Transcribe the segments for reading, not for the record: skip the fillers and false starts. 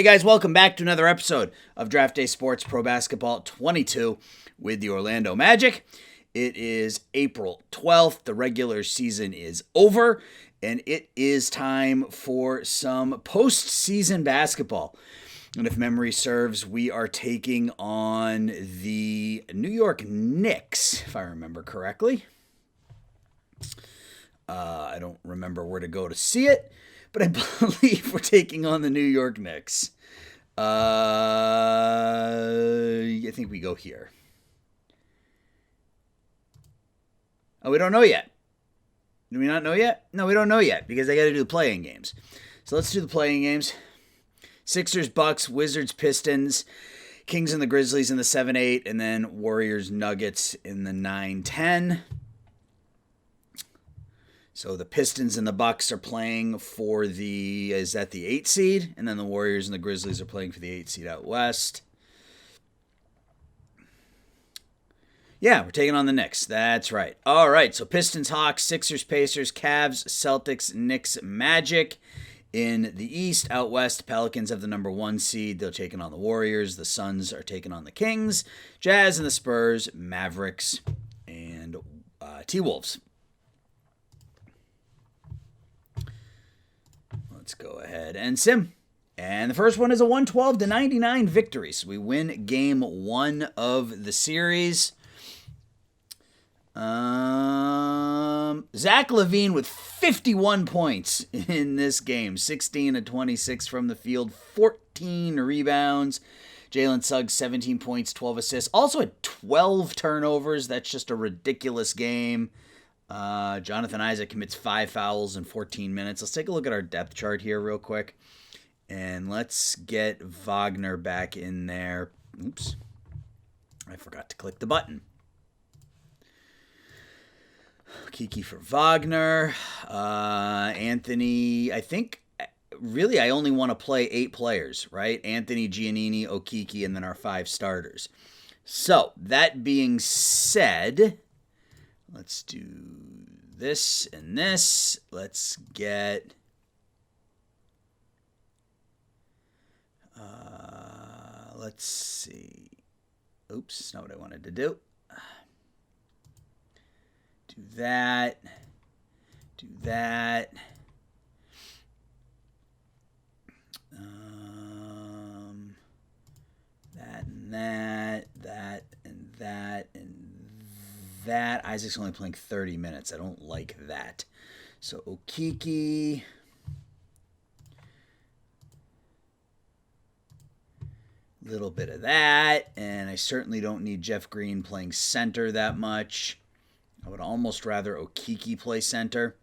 Hey guys, welcome back to another episode of Draft Day Sports Pro Basketball 22 with the Orlando Magic. It is April 12th. The regular season is over, and it is time for some postseason basketball. And if memory serves, we are taking on the New York Knicks, if I remember correctly. I don't remember where to go to see it, but I believe we're taking on the New York Knicks. I think we go here. Oh, we don't know yet. Do we not know yet? No, we don't know yet because I got to do the playing games. So let's do the playing games. Sixers, Bucks, Wizards, Pistons, Kings and the Grizzlies in the 7-8, and then Warriors, Nuggets in the 9-10. So the Pistons and the Bucks are playing for the 8 seed? And then the Warriors and the Grizzlies are playing for the 8 seed out west. Yeah, we're taking on the Knicks. That's right. All right, so Pistons, Hawks, Sixers, Pacers, Cavs, Celtics, Knicks, Magic. In the East, out west, Pelicans have the number 1 seed. They're taking on the Warriors. The Suns are taking on the Kings. Jazz and the Spurs, Mavericks, and T-Wolves. Let's go ahead and sim. And the first one is a 112-99 victory. So we win game 1 of the series. Zach LaVine with 51 points in this game. 16 of 26 from the field. 14 rebounds. Jalen Suggs, 17 points, 12 assists. Also had 12 turnovers. That's just a ridiculous game. Jonathan Isaac commits 5 fouls in 14 minutes. Let's take a look at our depth chart here real quick. And let's get Wagner back in there. Oops. I forgot to click the button. Kiki for Wagner. Anthony, I think, really I only want to play 8 players, right? Anthony, Giannini, Okiki, and then our 5 starters. So, that being said, let's do this and this. Let's get... let's see. Oops, not what I wanted to do. Do that. Do that. That and that. That and that and that. Isaac's only playing 30 minutes. I don't like that. So Okiki. Little bit of that. And I certainly don't need Jeff Green playing center that much. I would almost rather Okiki play center.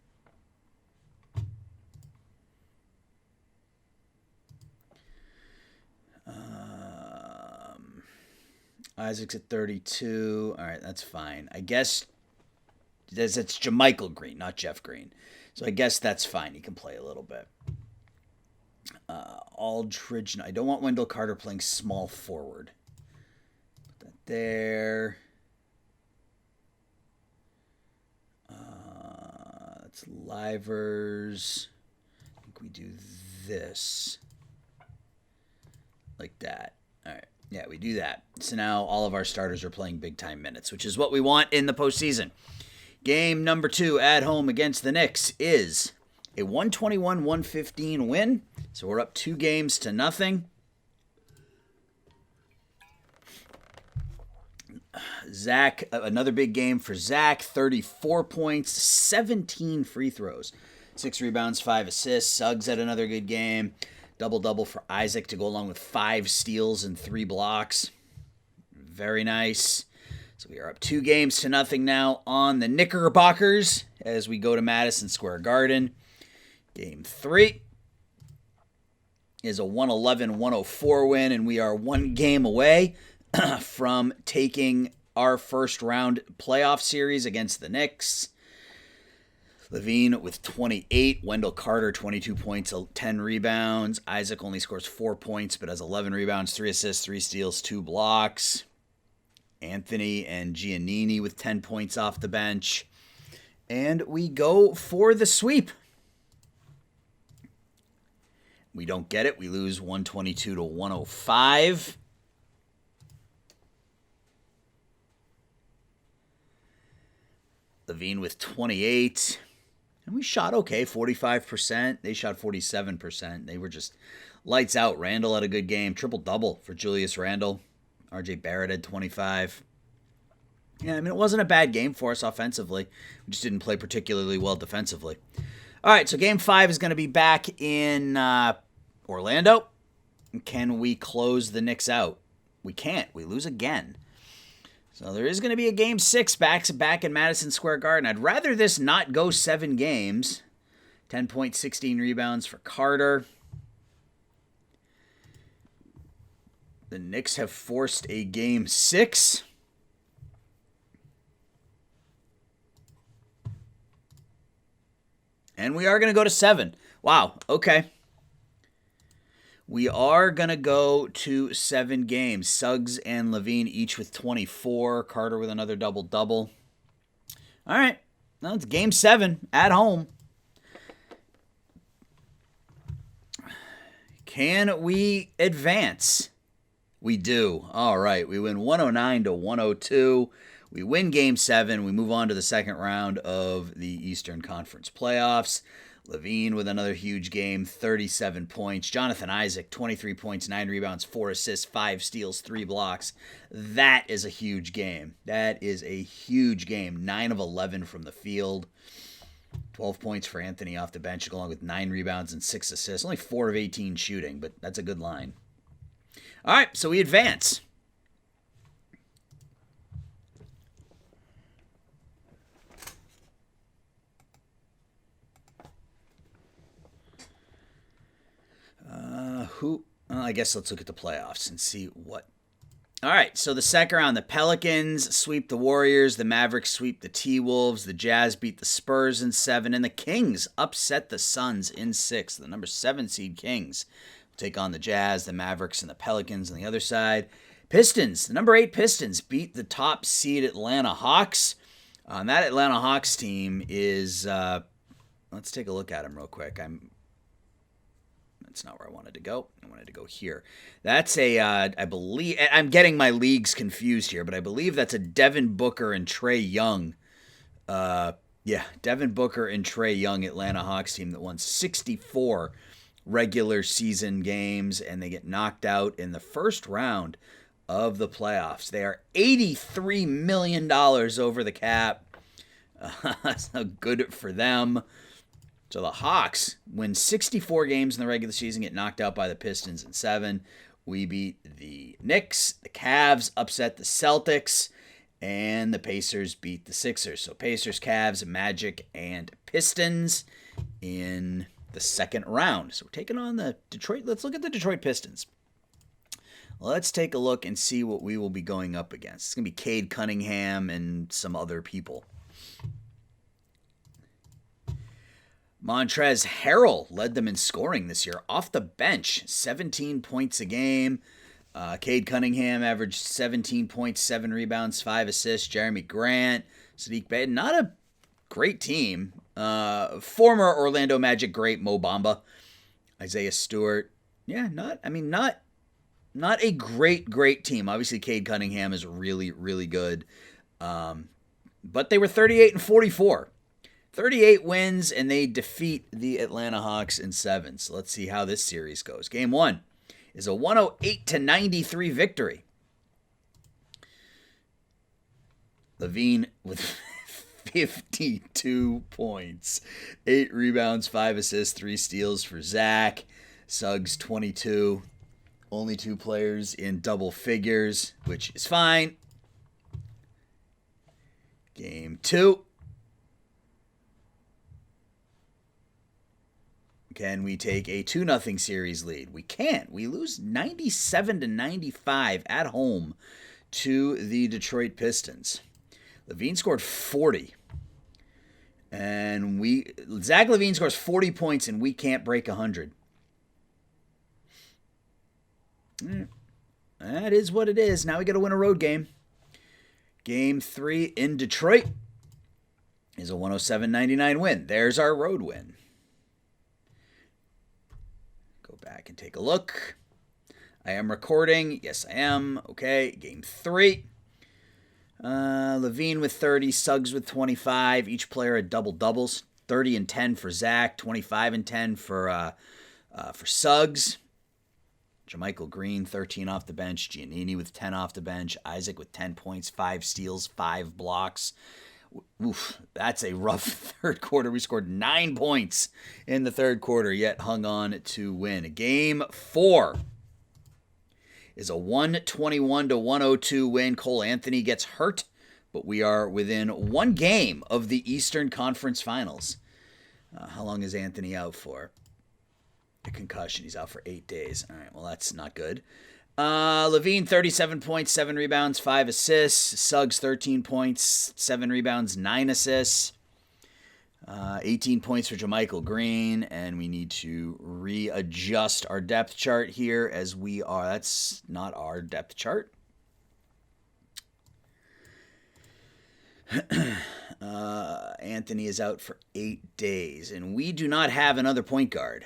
Isaac's at 32. All right, that's fine. I guess it's JaMychal Green, not Jeff Green. So I guess that's fine. He can play a little bit. Aldridge. I don't want Wendell Carter playing small forward. Put that there. That's Livers. I think we do this. Like that. All right. Yeah, we do that. So now all of our starters are playing big-time minutes, which is what we want in the postseason. Game number 2 at home against the Knicks is a 121-115 win. So we're up 2-0. Zach, another big game for Zach. 34 points, 17 free throws. 6 rebounds, 5 assists. Suggs had another good game. Double-double for Isaac to go along with 5 steals and 3 blocks. Very nice. So we are up 2-0 now on the Knickerbockers as we go to Madison Square Garden. Game 3 is a 111-104 win, and we are 1 game away from taking our first round playoff series against the Knicks. LaVine with 28. Wendell Carter, 22 points, 10 rebounds. Isaac only scores 4 points, but has 11 rebounds, 3 assists, 3 steals, 2 blocks. Anthony and Giannini with 10 points off the bench. And we go for the sweep. We don't get it. We lose 122 to 105. Levine with 28. And we shot okay, 45%. They shot 47%. They were just lights out. Randall had a good game. Triple-double for Julius Randle. R.J. Barrett had 25. Yeah, I mean, it wasn't a bad game for us offensively. We just didn't play particularly well defensively. All right, so Game 5 is going to be back in Orlando. Can we close the Knicks out? We can't. We lose again. So there is going to be a Game 6 back-to-back in Madison Square Garden. I'd rather this not go 7 games. 10 points, 16 rebounds for Carter. The Knicks have forced a Game 6. And we are going to go to 7. Wow, okay. We are going to go to 7 games. Suggs and Levine each with 24. Carter with another double-double. All right. Now it's Game 7 at home. Can we advance? We do. All right. We win 109 to 102. We win Game 7. We move on to the second round of the Eastern Conference playoffs. Levine with another huge game, 37 points. Jonathan Isaac, 23 points, 9 rebounds, 4 assists, 5 steals, 3 blocks. That is a huge game. That is a huge game. 9 of 11 from the field. 12 points for Anthony off the bench, along with 9 rebounds and 6 assists. Only 4 of 18 shooting, but that's a good line. All right, so we advance. I guess let's look at the playoffs and see what. All right, so the second round, the Pelicans sweep the Warriors, the Mavericks sweep the T-Wolves, the Jazz beat the Spurs in 7, and the Kings upset the Suns in 6. The number 7 seed Kings will take on the Jazz, the Mavericks, and the Pelicans on the other side. Pistons, the number 8 Pistons beat the top seed Atlanta Hawks. That Atlanta Hawks team is, let's take a look at them real quick. That's not where I wanted to go. I wanted to go here. That's I believe, I'm getting my leagues confused here, but I believe that's a Devin Booker and Trae Young. Devin Booker and Trae Young Atlanta Hawks team that won 64 regular season games, and they get knocked out in the first round of the playoffs. They are $83 million over the cap. That's not good for them. So the Hawks win 64 games in the regular season, get knocked out by the Pistons in 7. We beat the Knicks. The Cavs upset the Celtics. And the Pacers beat the Sixers. So Pacers, Cavs, Magic, and Pistons in the second round. So we're taking on the Detroit. Let's look at the Detroit Pistons. Let's take a look and see what we will be going up against. It's going to be Cade Cunningham and some other people. Montrezl Harrell led them in scoring this year off the bench, 17 points a game. Cade Cunningham averaged 17 points, 7 rebounds, 5 assists. Jeremy Grant, Sadiq Bey, not a great team. Former Orlando Magic great Mo Bamba, Isaiah Stewart. Yeah, not a great team. Obviously, Cade Cunningham is really, really good. But they were 38 and 44. 38 wins, and they defeat the Atlanta Hawks in 7. So let's see how this series goes. Game 1 is a 108 to 93 victory. Levine with 52 points, 8 rebounds, 5 assists, 3 steals for Zach. Suggs 22. Only 2 players in double figures, which is fine. Game 2. Can we take a 2-0 series lead? We can't. We lose 97 to 95 at home to the Detroit Pistons. Levine scored 40. And Zach Levine scores 40 points and we can't break 100. That is what it is. Now we got to win a road game. Game 3 in Detroit is a 107-99 win. There's our road win. Go back and take a look. I am recording. Yes, I am. Okay, game 3. Levine with 30, Suggs with 25. Each player at double-doubles. 30 and 10 for Zach, 25 and 10 for Suggs. JaMychal Green, 13 off the bench. Giannini with 10 off the bench. Isaac with 10 points, 5 steals, 5 blocks. Oof, that's a rough third quarter. We scored 9 points in the third quarter, yet hung on to win. Game 4 is a 121-102 win. Cole Anthony gets hurt, but we are within 1 game of the Eastern Conference Finals. How long is Anthony out for? A concussion. He's out for 8 days. All right, well, that's not good. Levine, 37 points, 7 rebounds, 5 assists. Suggs, 13 points, 7 rebounds, 9 assists. 18 points for JaMychal Green, and we need to readjust our depth chart here as we are. That's not our depth chart. Anthony is out for 8 days, and we do not have another point guard.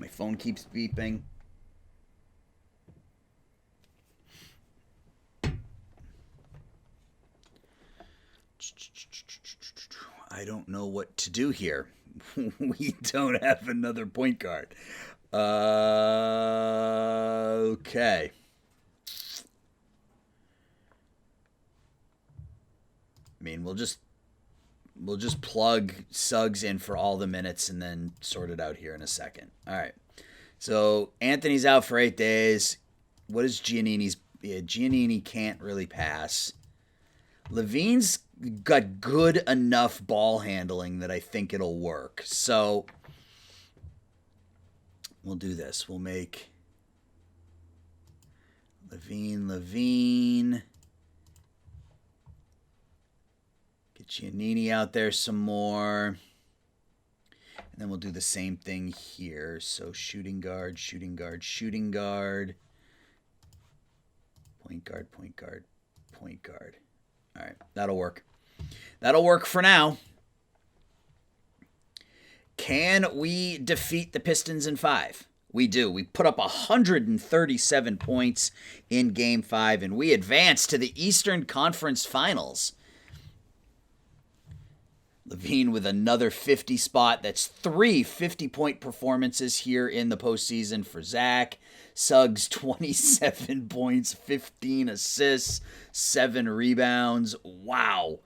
My phone keeps beeping. I don't know what to do here. We don't have another point guard. Okay. I mean, we'll just plug Suggs in for all the minutes and then sort it out here in a second. All right. So Anthony's out for 8 days. What is Giannini's? Yeah, Giannini can't really pass. Levine's got good enough ball handling that I think it'll work. So we'll do this. We'll make Levine. Get Giannini out there some more. And then we'll do the same thing here. So shooting guard. Point guard. All right, that'll work. That'll work for now. Can we defeat the Pistons in 5? We do. We put up 137 points in Game 5, and we advance to the Eastern Conference Finals. Levine with another 50 spot. That's 3 50-point performances here in the postseason for Zach. Suggs, 27 points, 15 assists, 7 rebounds. Wow.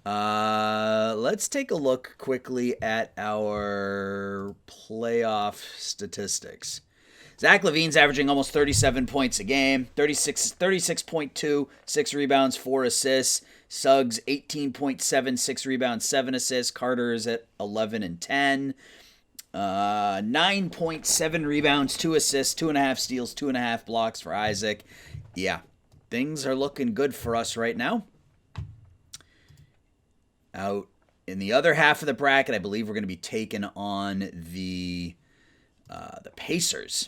Let's take a look quickly at our playoff statistics. Zach LaVine's averaging almost 37 points a game, 36.2, 6 rebounds, 4 assists. Suggs, 18.7, 6 rebounds, 7 assists. Carter is at 11 and 10. 9.7 rebounds, 2 assists, 2.5 steals, 2.5 blocks for Isaac. Yeah, things are looking good for us right now. Out in the other half of the bracket, I believe we're going to be taking on the Pacers.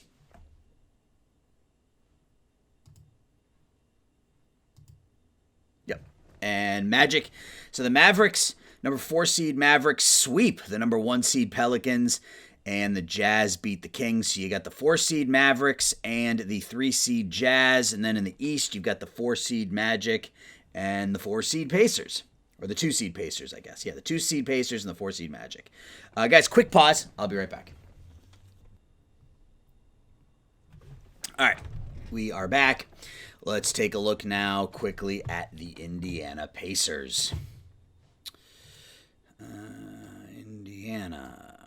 Yep. And Magic. So the Mavericks, number 4 seed Mavericks sweep the number 1 seed Pelicans, and the Jazz beat the Kings. So you got the 4 seed Mavericks and the 3 seed Jazz, and then in the East you've got the 4 seed Magic and the 4 seed Pacers. Or the 2 seed Pacers, I guess. Yeah, the 2 seed Pacers and the 4 seed Magic. Guys, quick pause. I'll be right back. All right, we are back. Let's take a look now quickly at the Indiana Pacers. Indiana.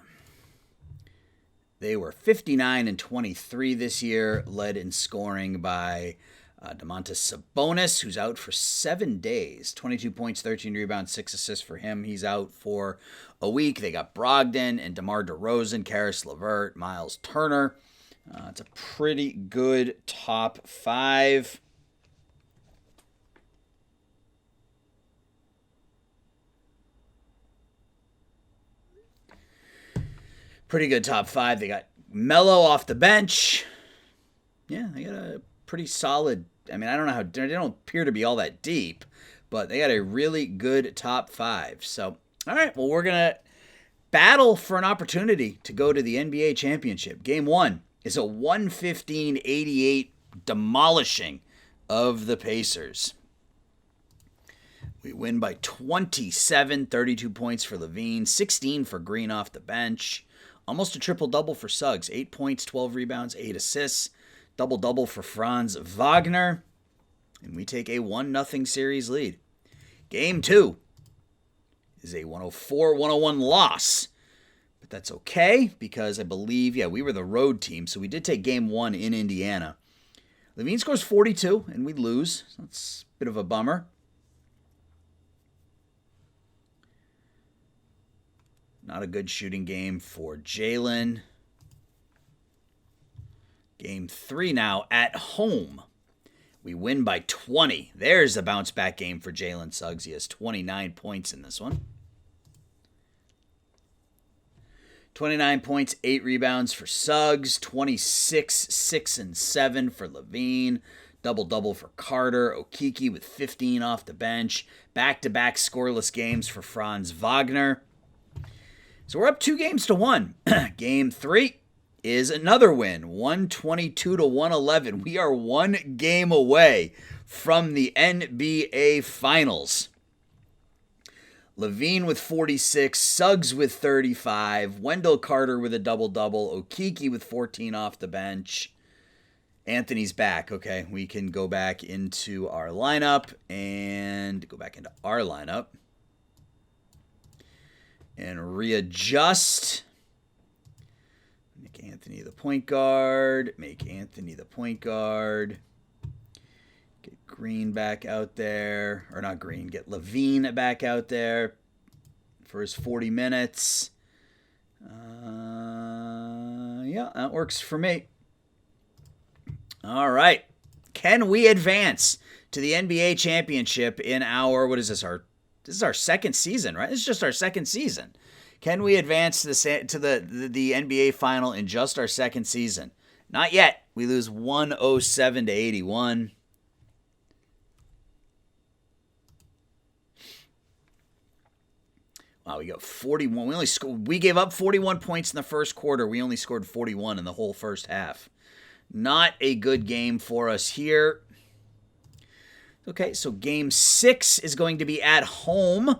They were 59 and 23 this year, led in scoring by Domantas Sabonis, who's out for 7 days. 22 points, 13 rebounds, 6 assists for him. He's out for a week. They got Brogdon and DeMar DeRozan, Karis LeVert, Miles Turner. It's a pretty good top 5. Pretty good top 5. They got Melo off the bench. Yeah, they got a pretty solid. I mean, I don't know how they don't appear to be all that deep, but they got a really good top 5. So, all right, well, we're gonna battle for an opportunity to go to the NBA championship. Game 1 is a 115-88 demolishing of the Pacers. We win by 27, 32 points for Levine, 16 for Green off the bench. Almost a triple-double for Suggs, 8 points, 12 rebounds, 8 assists. Double-double for Franz Wagner. And we take a 1-0 series lead. Game 2 is a 104-101 loss. But that's okay because I believe, we were the road team, so we did take Game 1 in Indiana. Levine scores 42, and we lose. So that's a bit of a bummer. Not a good shooting game for Jalen. Game 3 now at home. We win by 20. There's a bounce-back game for Jalen Suggs. He has 29 points in this one. 29 points, 8 rebounds for Suggs. 26, 6, and 7 for Levine. Double-double for Carter. Okeke with 15 off the bench. Back-to-back scoreless games for Franz Wagner. So we're up 2-1. Game 3 is another win, 122-111. We are 1 game away from the NBA Finals. Levine with 46, Suggs with 35, Wendell Carter with a double-double, Okeke with 14 off the bench. Anthony's back. Okay, we can go back into our lineup and and readjust. Make Anthony the point guard. Get Green back out there. Or not Green, get Levine back out there for his 40 minutes. That works for me. All right. Can we advance to the NBA championship in our, this is our second season, right? This is just our second season. Can we advance to the NBA final in just our second season? Not yet. We lose 107-81. Wow, we got 41. We gave up 41 points in the first quarter. We only scored 41 in the whole first half. Not a good game for us here. Okay, so Game 6 is going to be at home.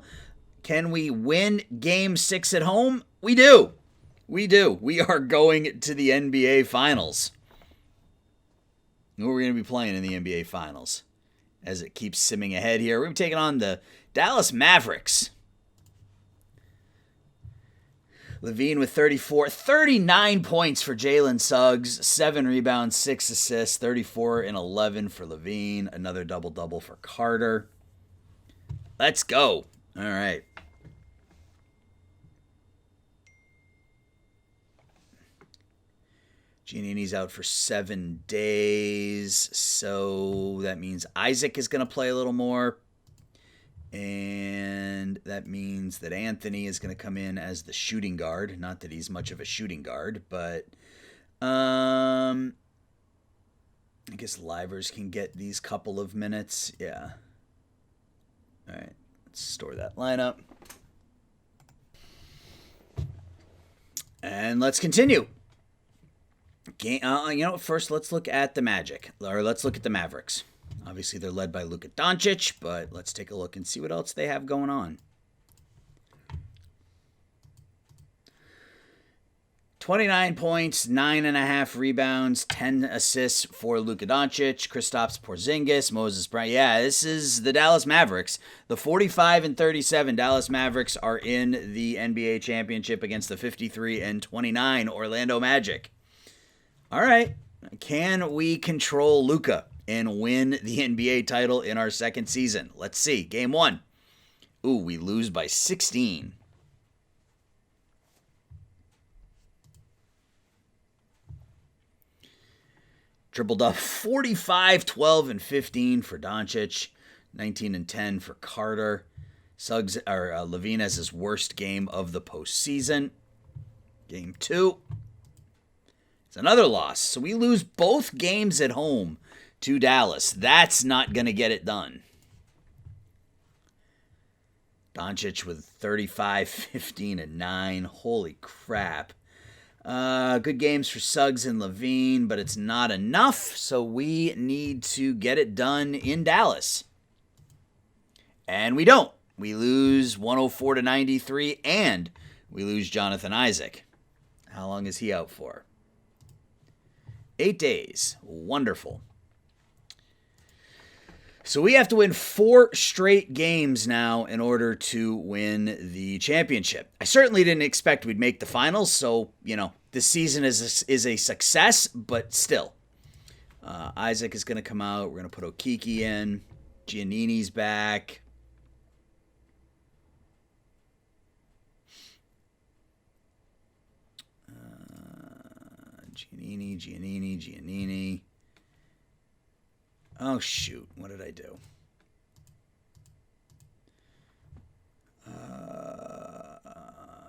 Can we win Game 6 at home? We do. We are going to the NBA Finals. Who are we going to be playing in the NBA Finals? As it keeps simming ahead here, we're taking on the Dallas Mavericks. Levine with 34, 39 points for Jalen Suggs, 7 rebounds, 6 assists, 34 and 11 for Levine, another double-double for Carter. Let's go. All right. Giannini's out for 7 days, so that means Isaac is going to play a little more. And that means that Anthony is going to come in as the shooting guard. Not that he's much of a shooting guard, but I guess Livers can get these couple of minutes. Yeah. All right. Let's store that lineup. And let's continue. First let's look at the Magic. Or let's look at the Mavericks. Obviously, they're led by Luka Doncic, but let's take a look and see what else they have going on. 29 points, 9.5 rebounds, 10 assists for Luka Doncic, Kristaps Porzingis, Moses Bryant. Yeah, this is the Dallas Mavericks. The 45-37 Dallas Mavericks are in the NBA championship against the 53-29 Orlando Magic. All right, can we control Luka and win the NBA title in our second season? Let's see. Game 1. Ooh, we lose by 16. Tripled up 45, 12, and 15 for Doncic. 19 and 10 for Carter. Levine has his worst game of the postseason. Game 2. It's another loss. So we lose both games at home to Dallas. That's not going to get it done. Doncic with 35, 15, and 9. Holy crap. Good games for Suggs and Levine, but it's not enough, so we need to get it done in Dallas. And we don't. We lose 104-93, and we lose Jonathan Isaac. How long is he out for? 8 days. Wonderful. So we have to win 4 straight games now in order to win the championship. I certainly didn't expect we'd make the finals, so, this season is a success, but still. Isaac is going to come out. We're going to put Okeke in. Giannini's back. Giannini. Oh, shoot. What did I do?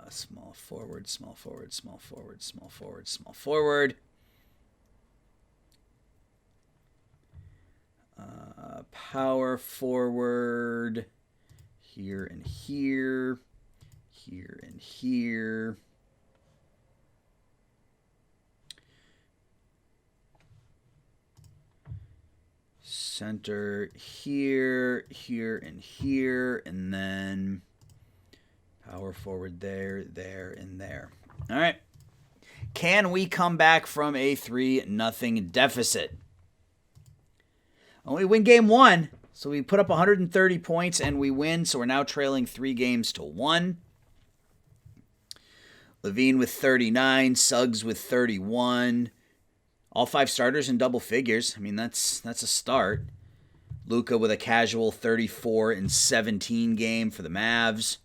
Small forward. Power forward. Here and here. Here and here. Center here, and here, and then power forward there, and there. All right. Can we come back from a 3-0 deficit? We win game 1, so we put up 130 points and we win, so we're now trailing 3-1. Levine with 39, Suggs with 31. All 5 starters in double figures. I mean, that's a start. Luka with a casual 34-17 game for the Mavs.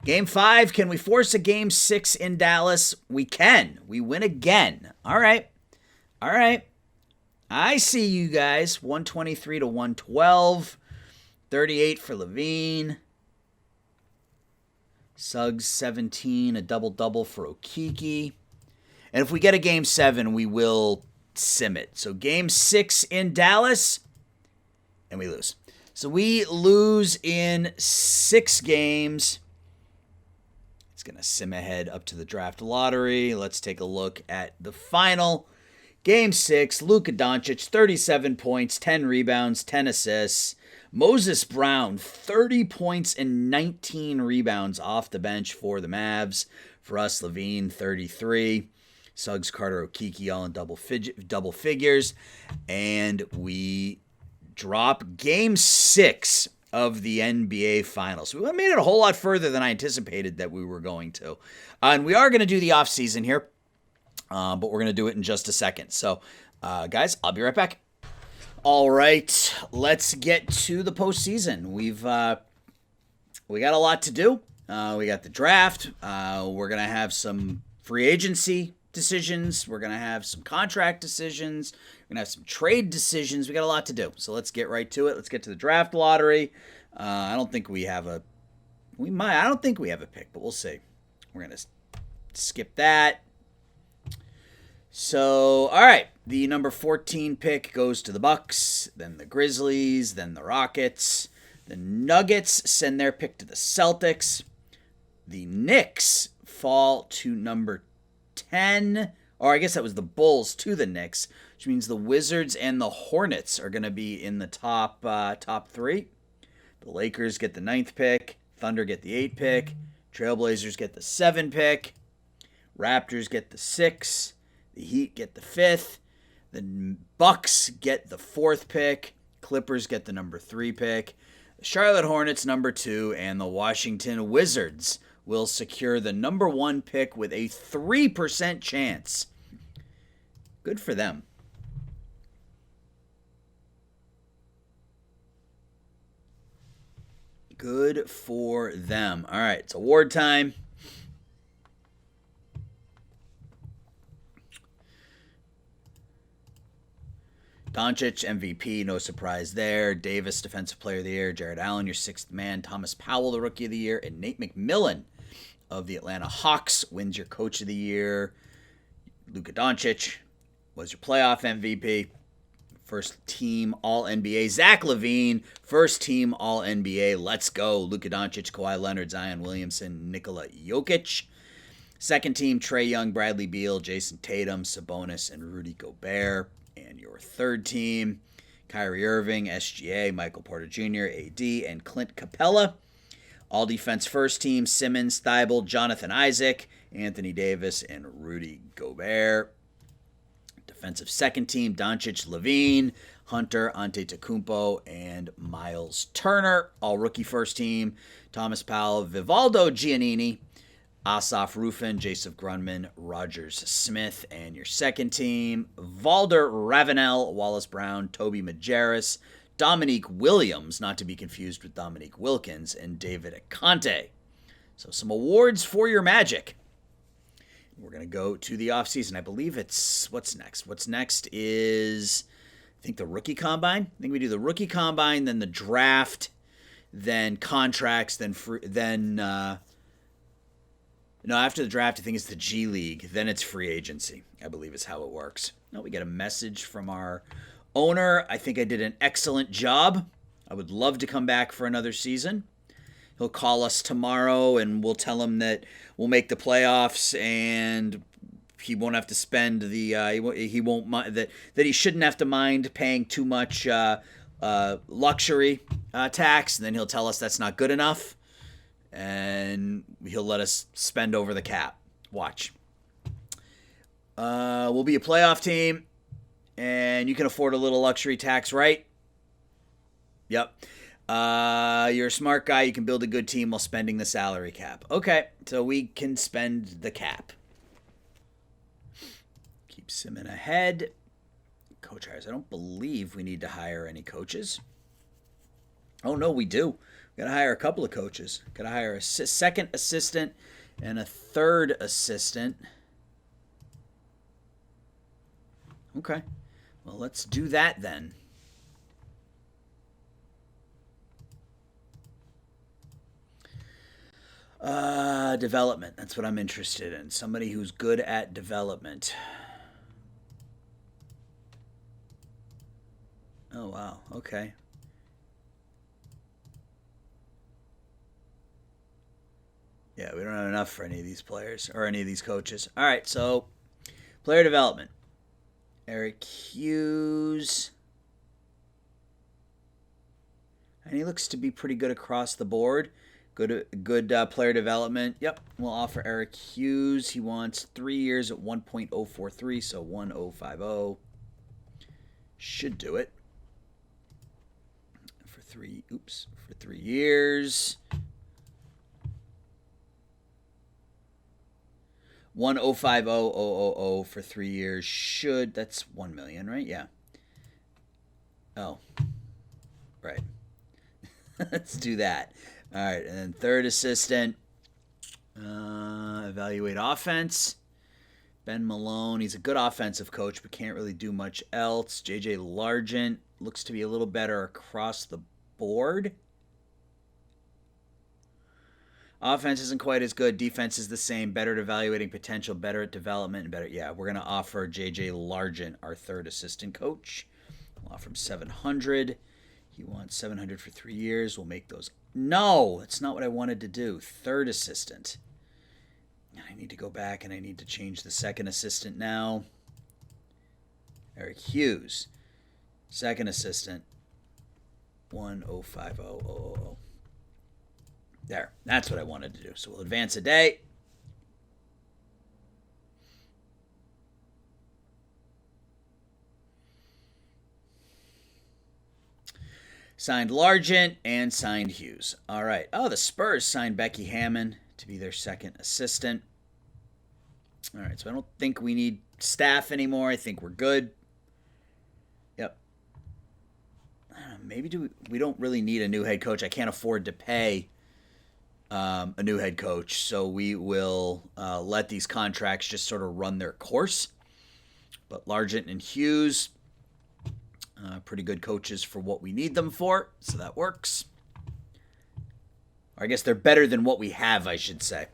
Game 5, can we force a game 6 in Dallas? We can. We win again. All right. I see you guys. 123-112. 38 for Levine. Suggs 17, a double-double for Okeke. And if we get a game 7, we will sim it. So game 6 in Dallas, and we lose. So we lose in 6 games. It's going to sim ahead up to the draft lottery. Let's take a look at the final. Game 6, Luka Doncic, 37 points, 10 rebounds, 10 assists. Moses Brown, 30 points and 19 rebounds off the bench for the Mavs. For us, Levine, 33. Suggs, Carter, Okeke all in double figures. And we drop game 6 of the NBA Finals. We made it a whole lot further than I anticipated that we were going to. And we are going to do the offseason here, but we're going to do it in just a second. So, guys, I'll be right back. All right, let's get to the postseason. We got a lot to do. We got the draft. We're going to have some free agency decisions. We're going to have some contract decisions. We're going to have some trade decisions. We got a lot to do. So let's get right to it. Let's get to the draft lottery. I don't think we have a pick, but we'll see. We're going to skip that. So, all right. The number 14 pick goes to the Bucks, then the Grizzlies, then the Rockets. The Nuggets send their pick to the Celtics. The Knicks fall to number 10, or I guess that was the Bulls to the Knicks, which means the Wizards and the Hornets are going to be in the top 3. The Lakers get the 9th pick, Thunder get the 8th pick, Trailblazers get the 7th pick, Raptors get the 6th, the Heat get the 5th, the Bucks get the 4th pick, Clippers get the number 3 pick, the Charlotte Hornets number 2, and the Washington Wizards will secure the number 1 pick with a 3% chance. Good for them. Good for them. All right, it's award time. Doncic, MVP, no surprise there. Davis, Defensive Player of the Year. Jared Allen, your 6th man. Thomas Powell, the Rookie of the Year. And Nate McMillan of the Atlanta Hawks wins your Coach of the Year. Luka Doncic was your playoff MVP. First team All-NBA. Zach LaVine, first team All-NBA. Let's go. Luka Doncic, Kawhi Leonard, Zion Williamson, Nikola Jokic. Second team, Trae Young, Bradley Beal, Jason Tatum, Sabonis, and Rudy Gobert. And your third team, Kyrie Irving, SGA, Michael Porter Jr., AD, and Clint Capella. All defense first team, Simmons, Thibault, Jonathan Isaac, Anthony Davis, and Rudy Gobert. Defensive second team, Doncic, LaVine, Hunter, Antetokounmpo, and Miles Turner. All rookie first team, Thomas Powell, Vivaldo Giannini, Asaf Rufin, Joseph Grunman, Rogers Smith. And your second team, Valder Ravenel, Wallace Brown, Toby Majerus, Dominique Williams, not to be confused with Dominique Wilkins, and David Aconte. So some awards for your Magic. We're going to go to the offseason. I believe it's, what's next? What's next is, I think, the rookie combine. I think we do the rookie combine, then the draft, then contracts, no, after the draft, I think it's the G League. Then it's free agency, I believe is how it works. No, we get a message from our owner. I think I did an excellent job. I would love to come back for another season. He'll call us tomorrow and we'll tell him that we'll make the playoffs and he won't have to spend he won't mind that he shouldn't have to mind paying too much luxury tax. And then he'll tell us that's not good enough and he'll let us spend over the cap. Watch. We'll be a playoff team and you can afford a little luxury tax, right? Yep. You're a smart guy. You can build a good team while spending the salary cap. Okay, so we can spend the cap. Keep Simmons ahead. Coach hires. I don't believe we need to hire any coaches. Oh, no, we do. We got to hire a couple of coaches. Got to hire a second assistant and a third assistant. Okay. Well, let's do that then. Development. That's what I'm interested in. Somebody who's good at development. Oh, wow. Okay. Yeah, we don't have enough for any of these players or any of these coaches. All right, so player development. Eric Hughes. And he looks to be pretty good across the board. Good player development. Yep, we'll offer Eric Hughes. He wants 3 years at 1.043, so 1.050. Should do it. For 3 years. 1.050,000 for 3 years. That's $1 million, right? Yeah. Oh. Right. Let's do that. All right, and then third assistant, evaluate offense. Ben Malone, he's a good offensive coach, but can't really do much else. J.J. Largent looks to be a little better across the board. Offense isn't quite as good. Defense is the same. Better at evaluating potential, better at development, and better. Yeah, we're going to offer J.J. Largent, our third assistant coach. We'll offer him $700. He wants $700 for 3 years. We'll make those. No, that's not what I wanted to do. Third assistant. I need to go back and I need to change the second assistant now. Eric Hughes. Second assistant. 1.050,000. There. That's what I wanted to do. So we'll advance a day. Signed Largent and signed Hughes. All right. Oh, the Spurs signed Becky Hammon to be their second assistant. All right. So I don't think we need staff anymore. I think we're good. Yep. I don't know, maybe we don't really need a new head coach. I can't afford to pay a new head coach. So we will let these contracts just sort of run their course. But Largent and Hughes, pretty good coaches for what we need them for, so that works. Or I guess they're better than what we have, I should say.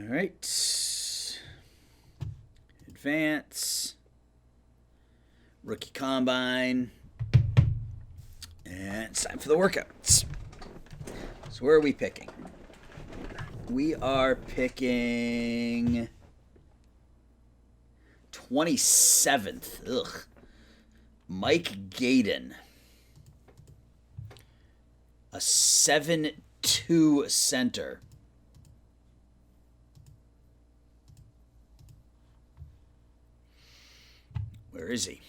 right. Advance. Rookie Combine. And it's time for the workouts. So where are we picking? We are picking 27th. Ugh. Mike Gaden. A 7-2 center. Where is he?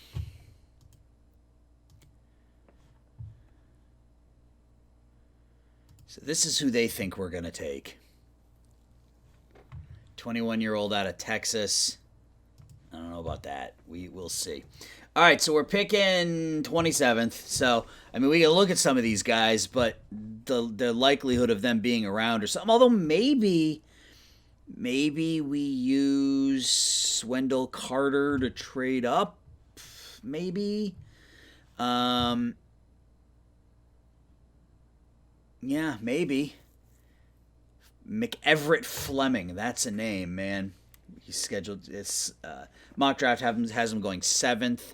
So this is who they think we're going to take. 21-year-old out of Texas. I don't know about that. We'll see. All right, so we're picking 27th. So, I mean, we can look at some of these guys, but the likelihood of them being around or something, although maybe we use Wendell Carter to trade up. Maybe. Yeah, maybe. McEverett Fleming. That's a name, man. He's scheduled. This mock draft has him going 7th.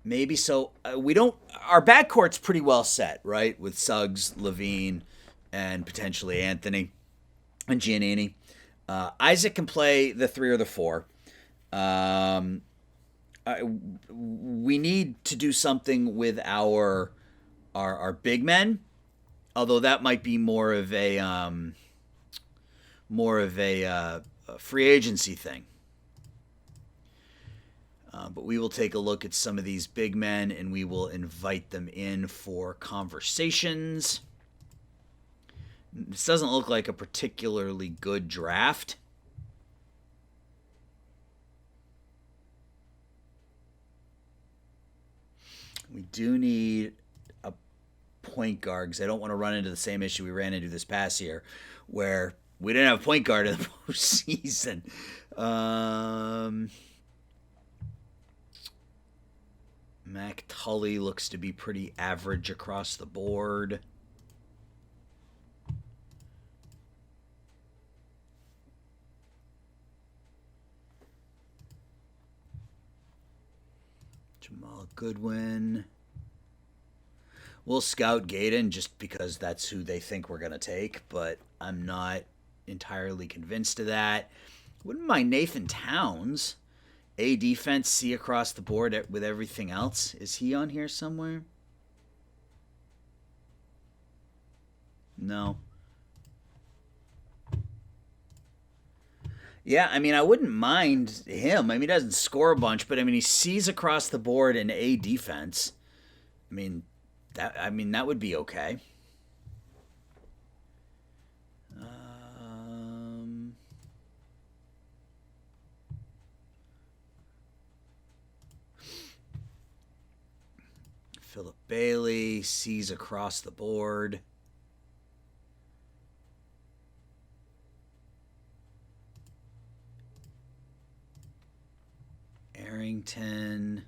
Maybe so. We don't. Our backcourt's pretty well set, right? With Suggs, Levine, and potentially Anthony and Giannini. Isaac can play the 3 or the 4. We need to do something with our big men, although that might be more of a free agency thing. But we will take a look at some of these big men and we will invite them in for conversations. This doesn't look like a particularly good draft. We do need a point guard because I don't want to run into the same issue we ran into this past year where we didn't have a point guard in the postseason. Mac Tully looks to be pretty average across the board. Jamal Goodwin. We'll scout Gaden just because that's who they think we're going to take, but I'm not entirely convinced of that. Wouldn't mind Nathan Towns. A defense, C across the board with everything else. Is he on here somewhere? No. Yeah, I mean, I wouldn't mind him. I mean, he doesn't score a bunch, but I mean, he sees across the board in A defense. I mean, that would be okay. Philip Bailey sees across the board. Arrington,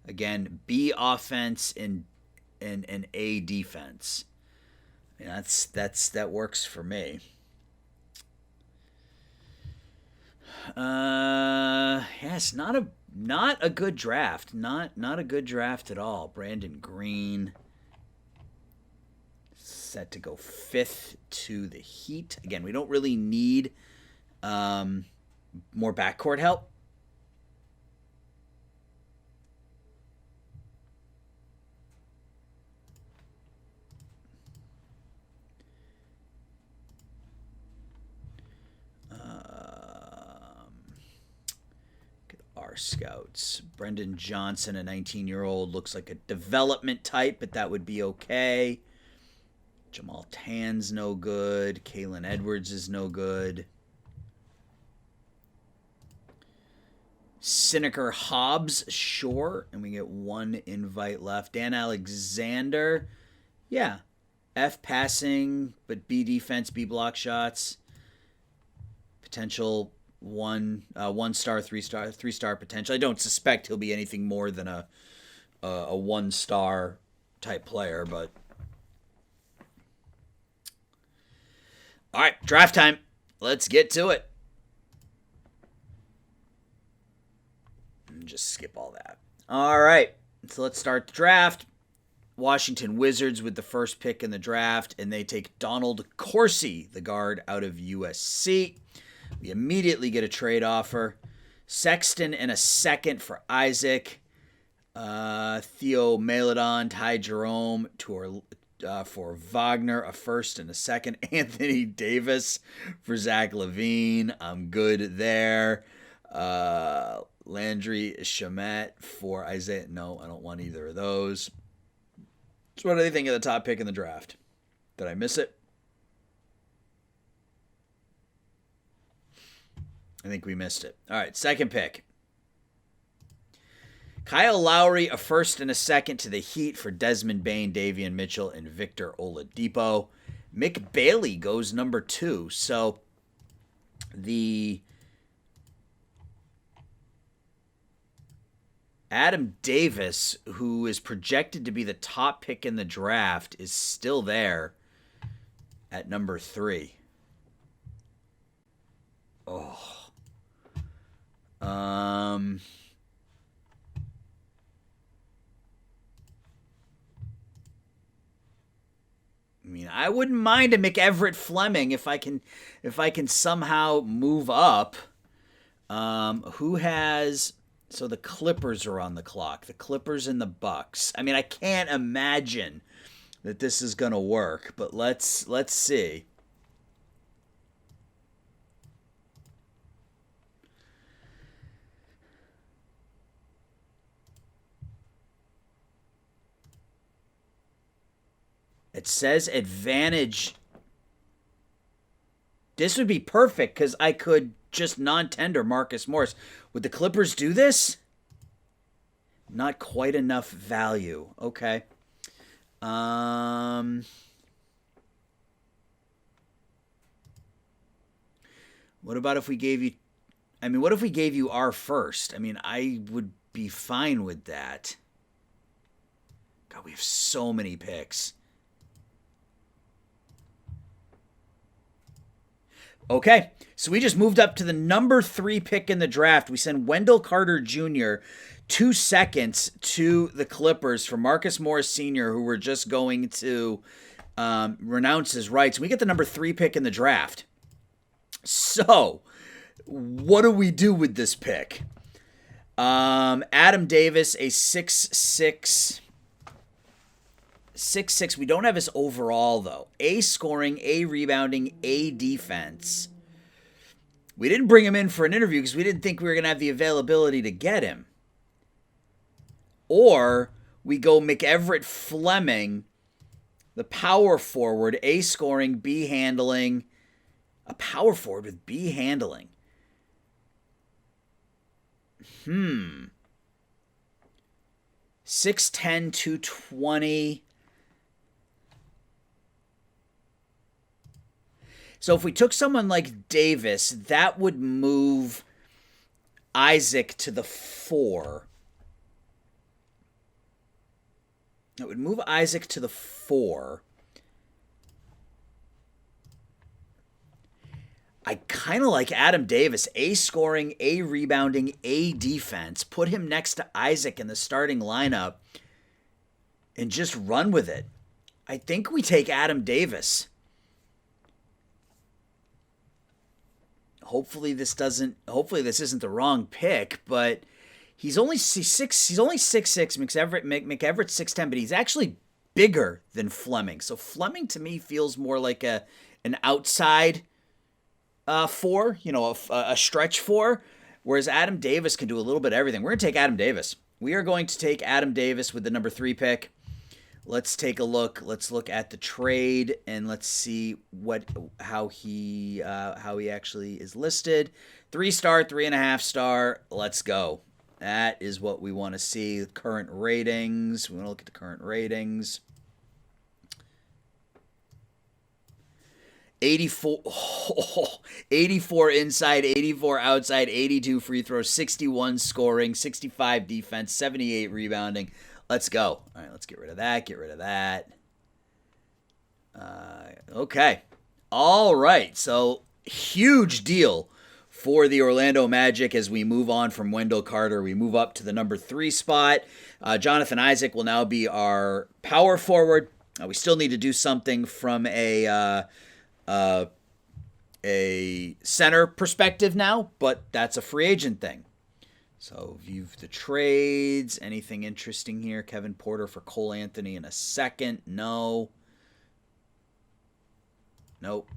again, B offense and A defense. I mean, that works for me. Yes, not a good draft. Not a good draft at all. Brandon Green set to go 5th to the Heat. Again, we don't really need more backcourt help. Our scouts. Brendan Johnson, a 19-year-old, looks like a development type, but that would be okay. Jamal Tan's no good. Kalen Edwards is no good. Sineker Hobbs, sure. And we get one invite left. Dan Alexander, yeah. F passing, but B defense, B block shots. Potential one star, 3-star potential. I don't suspect he'll be anything more than a 1-star type player, but all right, draft time. let's get to it. Just skip all that. All right, so let's start the draft. Washington Wizards with the first pick in the draft, and they take Donald Corsi, the guard out of USC. We immediately get a trade offer. Sexton and a second for Isaac. Theo Maledon, Ty Jerome for Wagner, a first and a second. Anthony Davis for Zach LaVine. I'm good there. Landry Shamet for Isaiah. No, I don't want either of those. So what do they think of the top pick in the draft? Did I miss it? I think we missed it. All right, second pick. Kyle Lowry, a first and a second to the Heat for Desmond Bane, Davion Mitchell, and Victor Oladipo. Mick Bailey goes number 2. So the Adam Davis, who is projected to be the top pick in the draft, is still there at number 3. Oh. I mean, I wouldn't mind a McEverett Fleming if I can somehow move up. Who has? So the Clippers are on the clock. The Clippers and the Bucks. I mean, I can't imagine that this is gonna work, but let's see. It says advantage. This would be perfect because I could just non-tender Marcus Morris. Would the Clippers do this? Not quite enough value. Okay. What about if we gave you... I mean, what if we gave you our first? I mean, I would be fine with that. God, we have so many picks. Okay, so we just moved up to the number 3 pick in the draft. We send Wendell Carter Jr. 2 seconds to the Clippers for Marcus Morris Sr., who we're just going to renounce his rights. We get the number 3 pick in the draft. So, what do we do with this pick? Adam Davis, a 6'6". 6'6". We don't have his overall, though. A scoring, A rebounding, A defense. We didn't bring him in for an interview because we didn't think we were going to have the availability to get him. Or we go McEverett Fleming, the power forward, A scoring, B handling. A power forward with B handling. 6'10", 220. So if we took someone like Davis, that would move Isaac to the 4. It would move Isaac to the 4. I kind of like Adam Davis. A scoring, A rebounding, A defense. Put him next to Isaac in the starting lineup and just run with it. I think we take Adam Davis. Hopefully this isn't the wrong pick, but he's only 6'6". He's only 6'6". McEverett's 6'10", but he's actually bigger than Fleming. So Fleming to me feels more like an outside 4, a stretch 4, whereas Adam Davis can do a little bit of everything. We're going to take Adam Davis. We are going to take Adam Davis with the number 3 pick. Let's take a look. Let's look at the trade and let's see how he actually is listed. 3-star, 3.5-star. Let's go. That is what we want to see. Current ratings. We want to look at the current ratings. 84 inside, 84 outside, 82 free throws, 61 scoring, 65 defense, 78 rebounding. Let's go. All right, let's get rid of that. Get rid of that. Okay. All right. So huge deal for the Orlando Magic as we move on from Wendell Carter. We move up to the number 3 spot. Jonathan Isaac will now be our power forward. We still need to do something from a center perspective now, but that's a free agent thing. So view the trades. Anything interesting here? Kevin Porter for Cole Anthony in a second. No. Nope.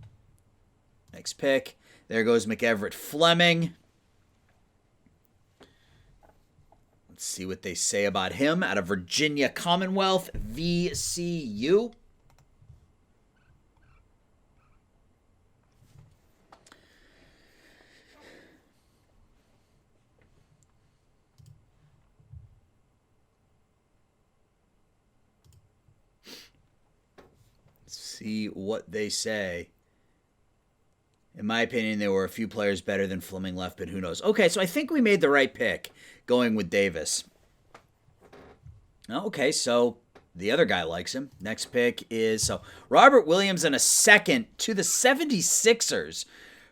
Next pick. There goes McEverett Fleming. Let's see what they say about him out of Virginia Commonwealth, VCU. See what they say. In my opinion, there were a few players better than Fleming left, but who knows? Okay, so I think we made the right pick going with Davis. Okay, so the other guy likes him. Next pick is Robert Williams and a second to the 76ers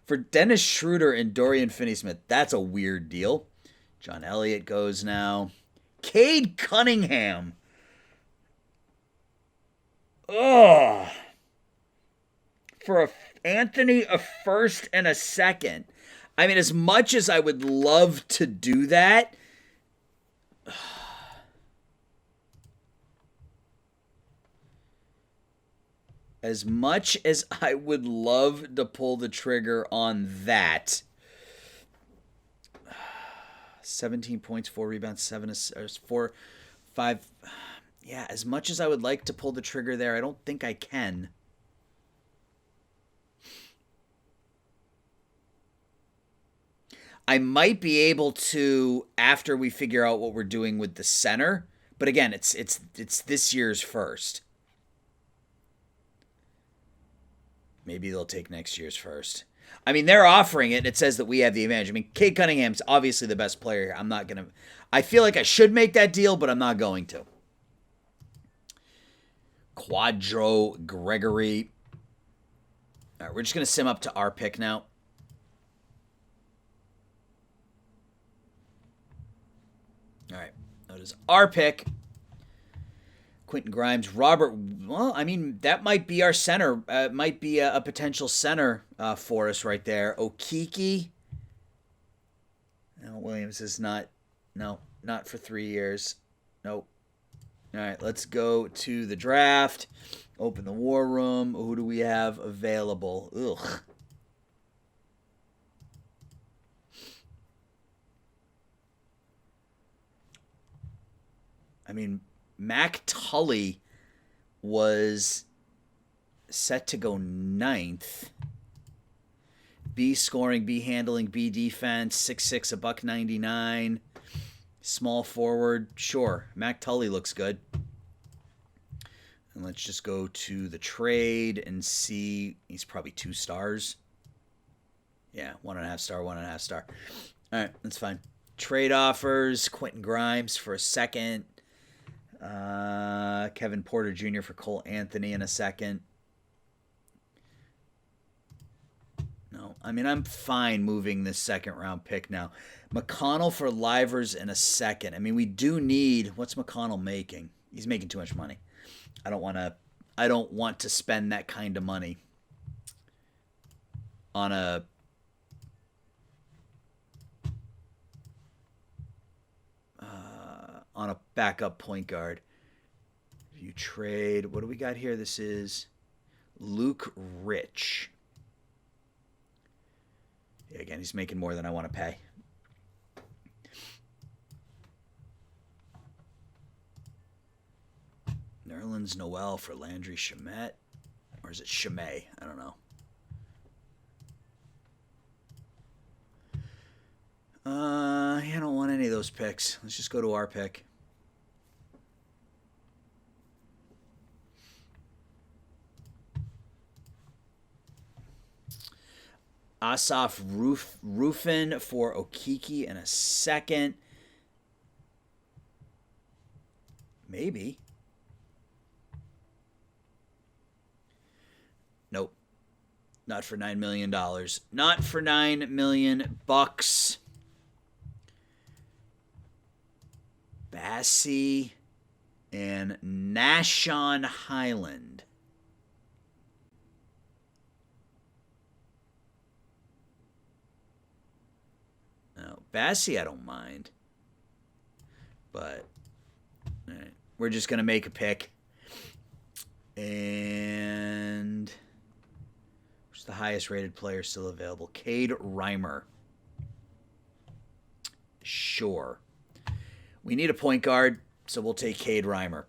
for Dennis Schroeder and Dorian Finney-Smith. That's a weird deal. John Elliott goes now. Cade Cunningham. Ugh. For Anthony, a first and a second. I mean, as much as I would love to do that, as much as I would love to pull the trigger on that, 17 points, 4 rebounds, 7 assists, 4, 5. Yeah, as much as I would like to pull the trigger there, I don't think I can. I might be able to after we figure out what we're doing with the center, but again, it's this year's first. Maybe they'll take next year's first. I mean, they're offering it, and it says that we have the advantage. I mean, Cade Cunningham's obviously the best player here. I'm not going to... I feel like I should make that deal, but I'm not going to. Quadro Gregory. All right, we're just going to sim up to our pick now. All right, that is our pick. Quentin Grimes, Robert. Well, I mean, that might be our center. Might be a potential center for us right there. Okeke. No, Williams is not. No, not for 3 years. Nope. All right, let's go to the draft. Open the war room. Who do we have available? Ugh. I mean, Mac Tully was set to go 9th. B scoring, B handling, B defense, 6'6", $199. Small forward, sure. Mac Tully looks good. And let's just go to the trade and see. He's probably 2 stars. Yeah, 1.5 star, 1.5 star. All right, that's fine. Trade offers, Quentin Grimes for a second. Kevin Porter Jr. for Cole Anthony in a second. No, I mean, I'm fine moving this second round pick now. McConnell for Livers in a second. I mean, we do need... What's McConnell making? He's making too much money. I don't want to spend that kind of money on a... on a backup point guard. If you trade, what do we got here? This is Luke Rich. Yeah, again, he's making more than I want to pay. Nerlens Noel for Landry Shamet. Or is it Shamet? I don't know. I don't want any of those picks. Let's just go to our pick. Asaf Rufin for Okeke in a second. Maybe. Not for $9 million. Not for $9 million bucks. Bassey and Nashon Highland. No, Bassey I don't mind. But all right, we're just going to make a pick. And who's the highest rated player still available? Cade Reimer. Sure. We need a point guard, so we'll take Cade Reimer.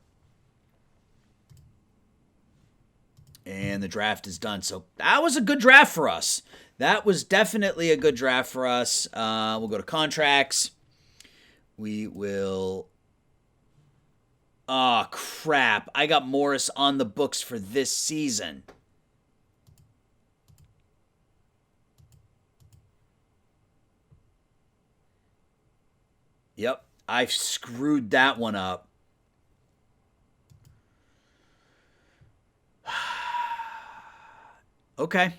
And the draft is done. So that was a good draft for us. That was definitely a good draft for us. We'll go to contracts. We will... Oh, crap. I got Morris on the books for this season. Yep. I screwed that one up. Okay.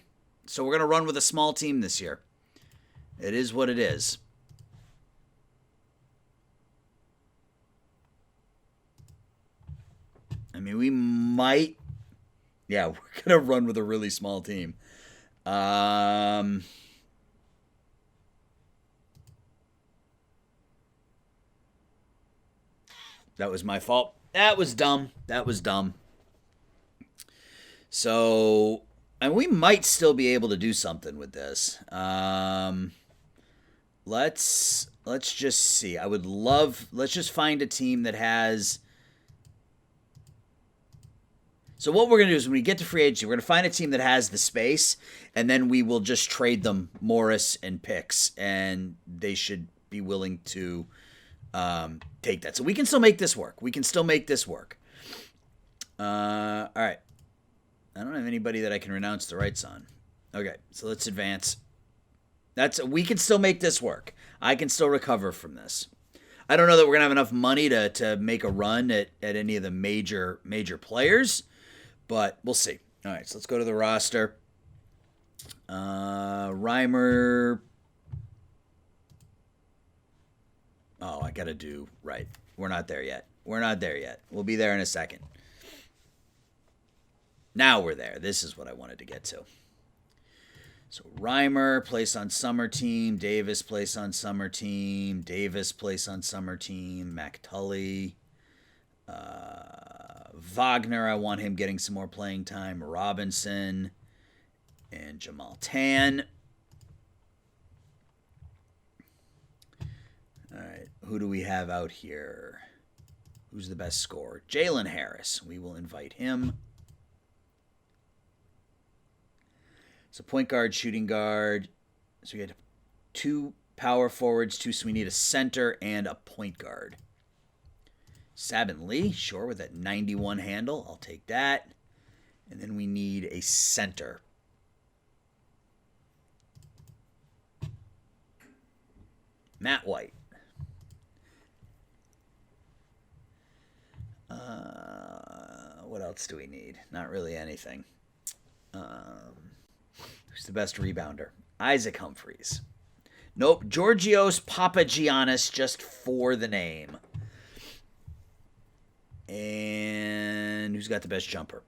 So we're going to run with a small team this year. It is what it is. I mean, we might... Yeah, we're going to run with a really small team. That was my fault. That was dumb. So, and we might still be able to do something with this. Let's just see. Let's just find a team that has... So what we're going to do is when we get to free agency, we're going to find a team that has the space, and then we will just trade them Morris and picks, and they should be willing to take that. So we can still make this work. All right. I don't have anybody that I can renounce the rights on. Okay, so let's advance. We can still make this work. I can still recover from this. I don't know that we're going to have enough money to make a run at any of the major players, but we'll see. All right, so let's go to the roster. Reimer. Oh, I got to do right. We're not there yet. We'll be there in a second. Now we're there. This is what I wanted to get to. So Reimer, place on summer team. Davis, place on summer team. Mac Tully. Wagner, I want him getting some more playing time. Robinson and Jamal Tan. All right, who do we have out here? Who's the best scorer? Jalen Harris. We will invite him. So point guard, shooting guard. So we had 2 power forwards, so we need a center and a point guard. Sabin Lee, sure, with that 91 handle. I'll take that. And then we need a center. Matt White. What else do we need? Not really anything. Who's the best rebounder? Isaac Humphries. Nope. Georgios Papagiannis, just for the name. And who's got the best jumper?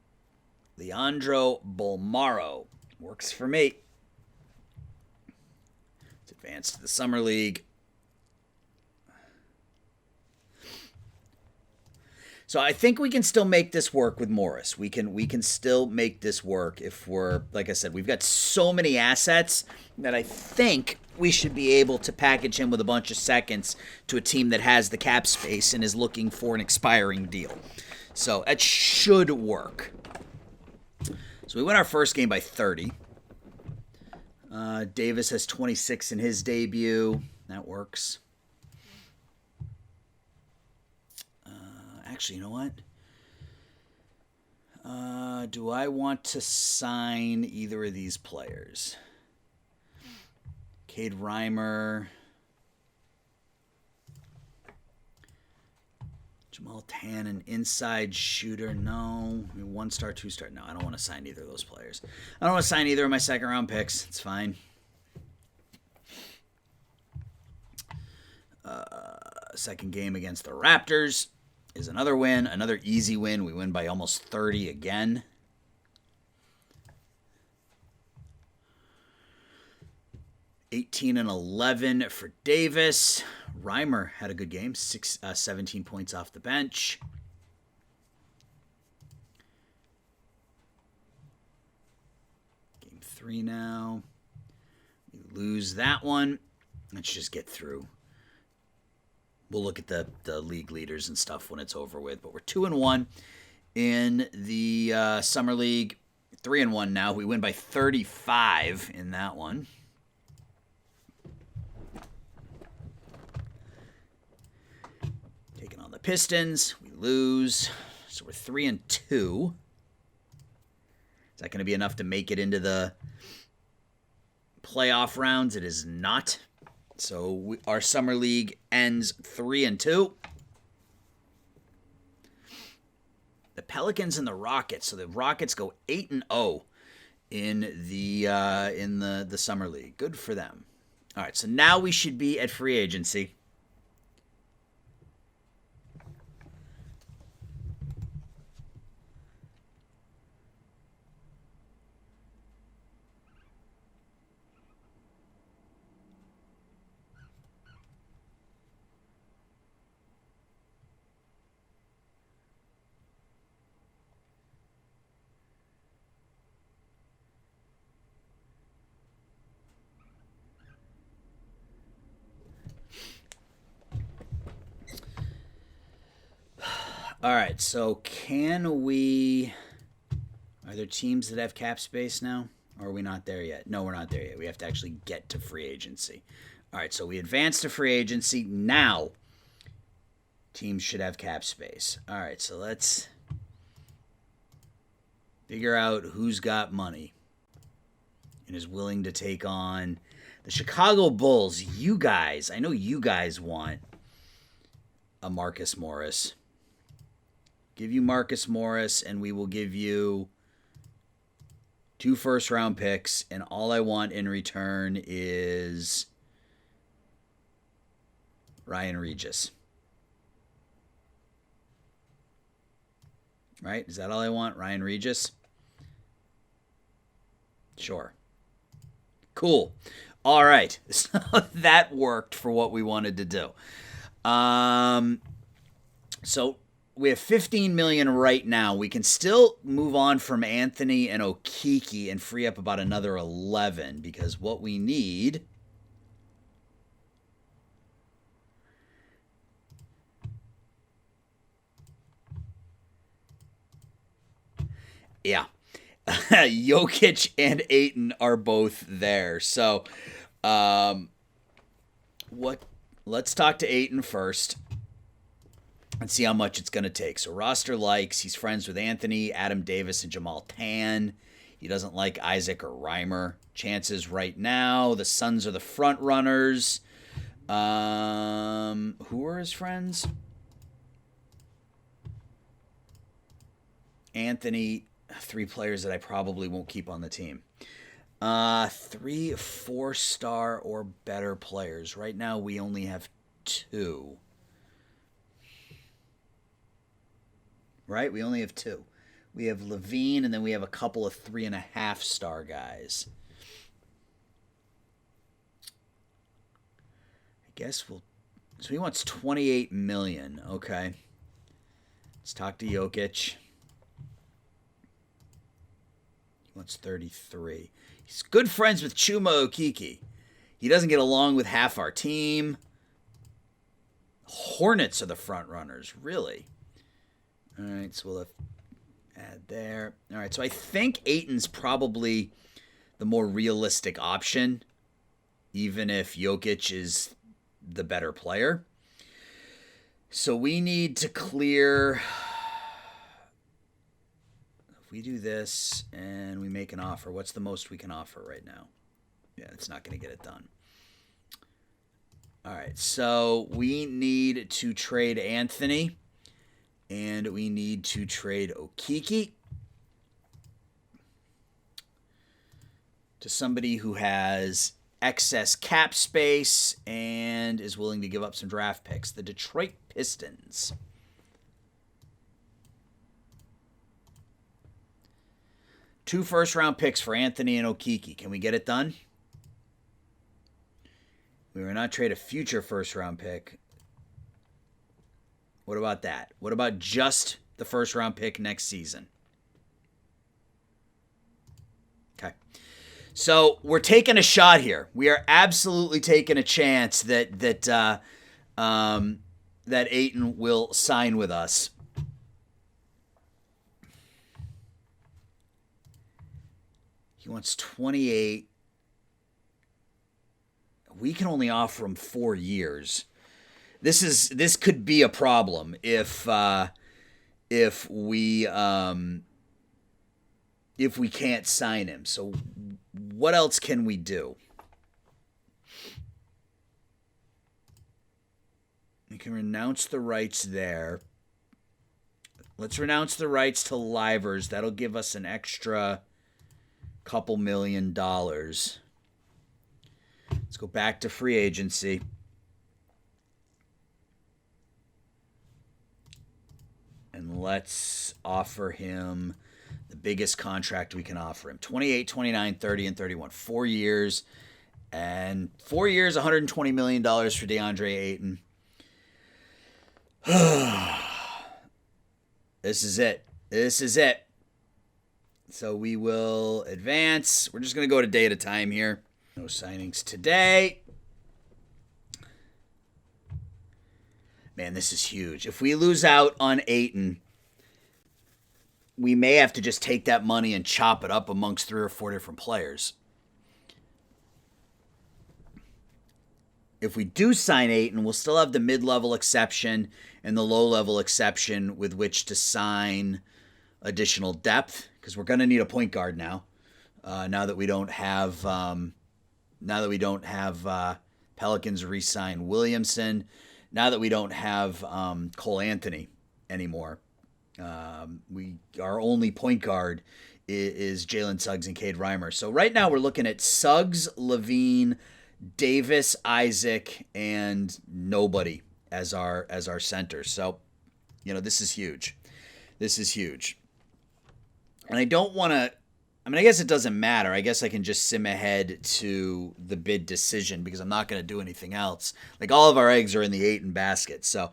Leandro Bolmaro. Works for me. Let's advance to the Summer League. So I think we can still make this work with Morris. We can still make this work if we're, like I said, we've got so many assets that I think we should be able to package him with a bunch of seconds to a team that has the cap space and is looking for an expiring deal. So that should work. So we win our first game by 30. Davis has 26 in his debut. That works. Actually, you know what? Do I want to sign either of these players? Cade Reimer. Jamal Tan, an inside shooter. No. 1-star, 2-star. No, I don't want to sign either of those players. I don't want to sign either of my second-round picks. It's fine. Second game against the Raptors is another win. Another easy win. We win by almost 30 again. $18-11 for Davis. Reimer had a good game. 17 points off the bench. Game 3 now. We lose that one. Let's just get through. We'll look at the league leaders and stuff when it's over with. But we're 2-1 in the Summer League. 3-1 now. We win by 35 in that one. Taking on the Pistons. We lose. So we're 3-2. Is that going to be enough to make it into the playoff rounds? It is not. So our Summer League ends 3-2. The Pelicans and the Rockets. So the Rockets go 8-0 in the Summer League. Good for them. All right, so now we should be at free agency. All right, so are there teams that have cap space now? Or are we not there yet? No, we're not there yet. We have to actually get to free agency. All right, so we advance to free agency. Now, teams should have cap space. All right, so let's figure out who's got money and is willing to take on the Chicago Bulls. You guys, I know you guys want a Marcus Morris. Give you Marcus Morris, and we will give you 2 first-round picks, and all I want in return is Ryan Regis. Right? Is that all I want? Ryan Regis? Sure. Cool. All right. So that worked for what we wanted to do. So we have $15 million right now. We can still move on from Anthony and Okeke and free up about another 11 because what we need Jokic and Ayton are both there. So let's talk to Ayton first. And see how much it's going to take. So roster likes. He's friends with Anthony, Adam Davis, and Jamal Tan. He doesn't like Isaac or Reimer. Chances right now. The Suns are the front runners. Who are his friends? Anthony. 3 players that I probably won't keep on the team. 3 4-star or better players. Right now we only have 2. Right? We only have 2. We have Levine, and then we have a couple of 3.5-star guys. I guess so he wants $28 million. Okay. Let's talk to Jokic. He wants 33. He's good friends with Chuma Okeke. He doesn't get along with half our team. Hornets are the front runners, really. All right, so we'll add there. All right, so I think Ayton's probably the more realistic option, even if Jokic is the better player. So we need to clear. If we do this and we make an offer, what's the most we can offer right now? Yeah, it's not going to get it done. All right, so we need to trade Anthony And we need to trade Okiki to somebody who has excess cap space and is willing to give up some draft picks. The Detroit Pistons. Two first-round picks for Anthony and Okiki. Can we get it done? We will not trade a future first-round pick. What about that? What about just the first-round pick next season? Okay. So we're taking a shot here. We are absolutely taking a chance that Ayton will sign with us. He wants 28. We can only offer him 4 years. This could be a problem if we can't sign him. So what else can we do? We can renounce the rights there. Let's renounce the rights to Livers. That'll give us an extra couple $1 million. Let's go back to free agency. And let's offer him the biggest contract we can offer him. 28, 29, 30, and 31. 4 years. And 4 years, $120 million for DeAndre Ayton. This is it. This is it. So we will advance. We're just going to go to day at a time here. No signings today. Man, this is huge. If we lose out on Ayton, we may have to just take that money and chop it up amongst 3 or 4 different players. If we do sign Ayton, we'll still have the mid-level exception and the low-level exception with which to sign additional depth, because we're going to need a point guard now. Now that we don't have Pelicans re-sign Williamson. Now that we don't have Cole Anthony anymore. Our only point guard is Jalen Suggs and Cade Reimer. So right now we're looking at Suggs, Levine, Davis, Isaac, and nobody as our center. So, this is huge. This is huge. And I don't want to, I guess it doesn't matter. I guess I can just sim ahead to the bid decision because I'm not going to do anything else. Like, all of our eggs are in the Ayton basket. So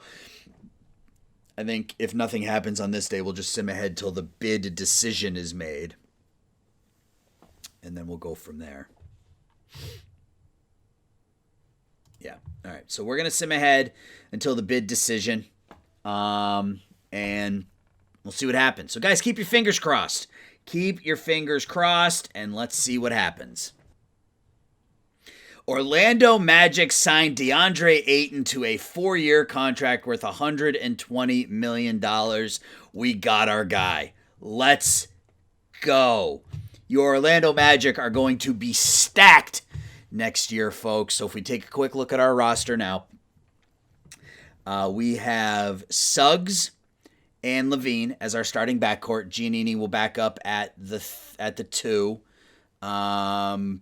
I think if nothing happens on this day, we'll just sim ahead till the bid decision is made. And then we'll go from there. Yeah. All right. So we're going to sim ahead until the bid decision. And we'll see what happens. So, guys, keep your fingers crossed. Keep your fingers crossed, and let's see what happens. Orlando Magic signed DeAndre Ayton to a 4-year contract worth $120 million. We got our guy. Let's go. Your Orlando Magic are going to be stacked next year, folks. So if we take a quick look at our roster now, we have Suggs and Levine as our starting backcourt. Giannini will back up at the 2, and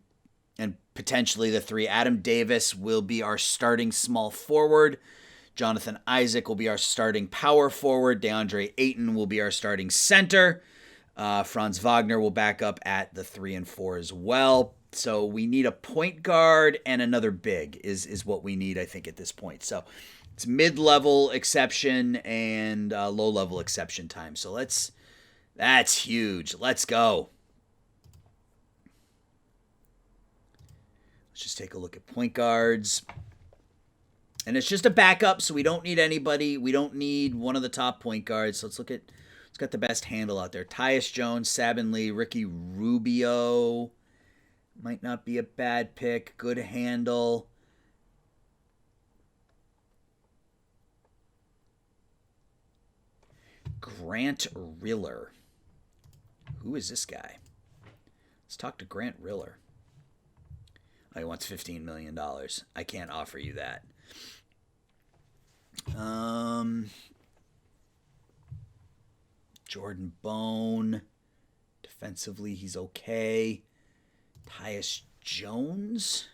potentially the 3. Adam Davis will be our starting small forward. Jonathan Isaac will be our starting power forward. DeAndre Ayton will be our starting center. Franz Wagner will back up at the 3 and 4 as well. So we need a point guard and another big is what we need, I think, at this point. So it's mid-level exception and low-level exception time. So that's huge. Let's go. Let's just take a look at point guards. And it's just a backup, so we don't need anybody. We don't need one of the top point guards. So let's look at who's got the best handle out there. Tyus Jones, Sabin Lee, Ricky Rubio. Might not be a bad pick. Good handle. Grant Riller. Who is this guy? Let's talk to Grant Riller. Oh, he wants $15 million. I can't offer you that. Jordan Bone. Defensively, he's okay. Tyus Jones.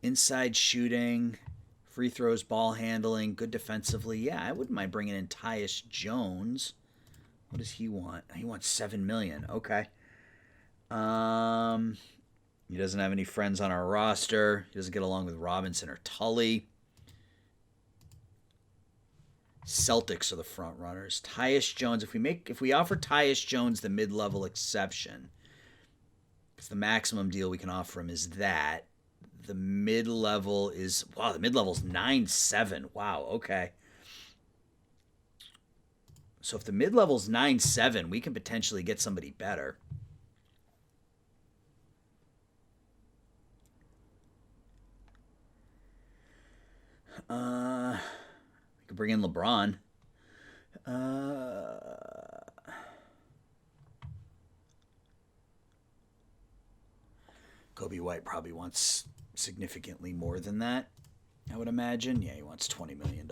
Inside shooting. Free throws, ball handling, good defensively. Yeah, I wouldn't mind bringing in Tyus Jones. What does he want? He wants $7 million. Okay. He doesn't have any friends on our roster. He doesn't get along with Robinson or Tully. Celtics are the front runners. Tyus Jones. If we offer Tyus Jones the mid-level exception, because the maximum deal we can offer him is that. The mid-level is, the mid-level is 9.7. Wow, okay. So if the mid-level is 9.7, we can potentially get somebody better. We could bring in LeBron. Kobe White probably wants significantly more than that, I would imagine. Yeah, he wants $20 million.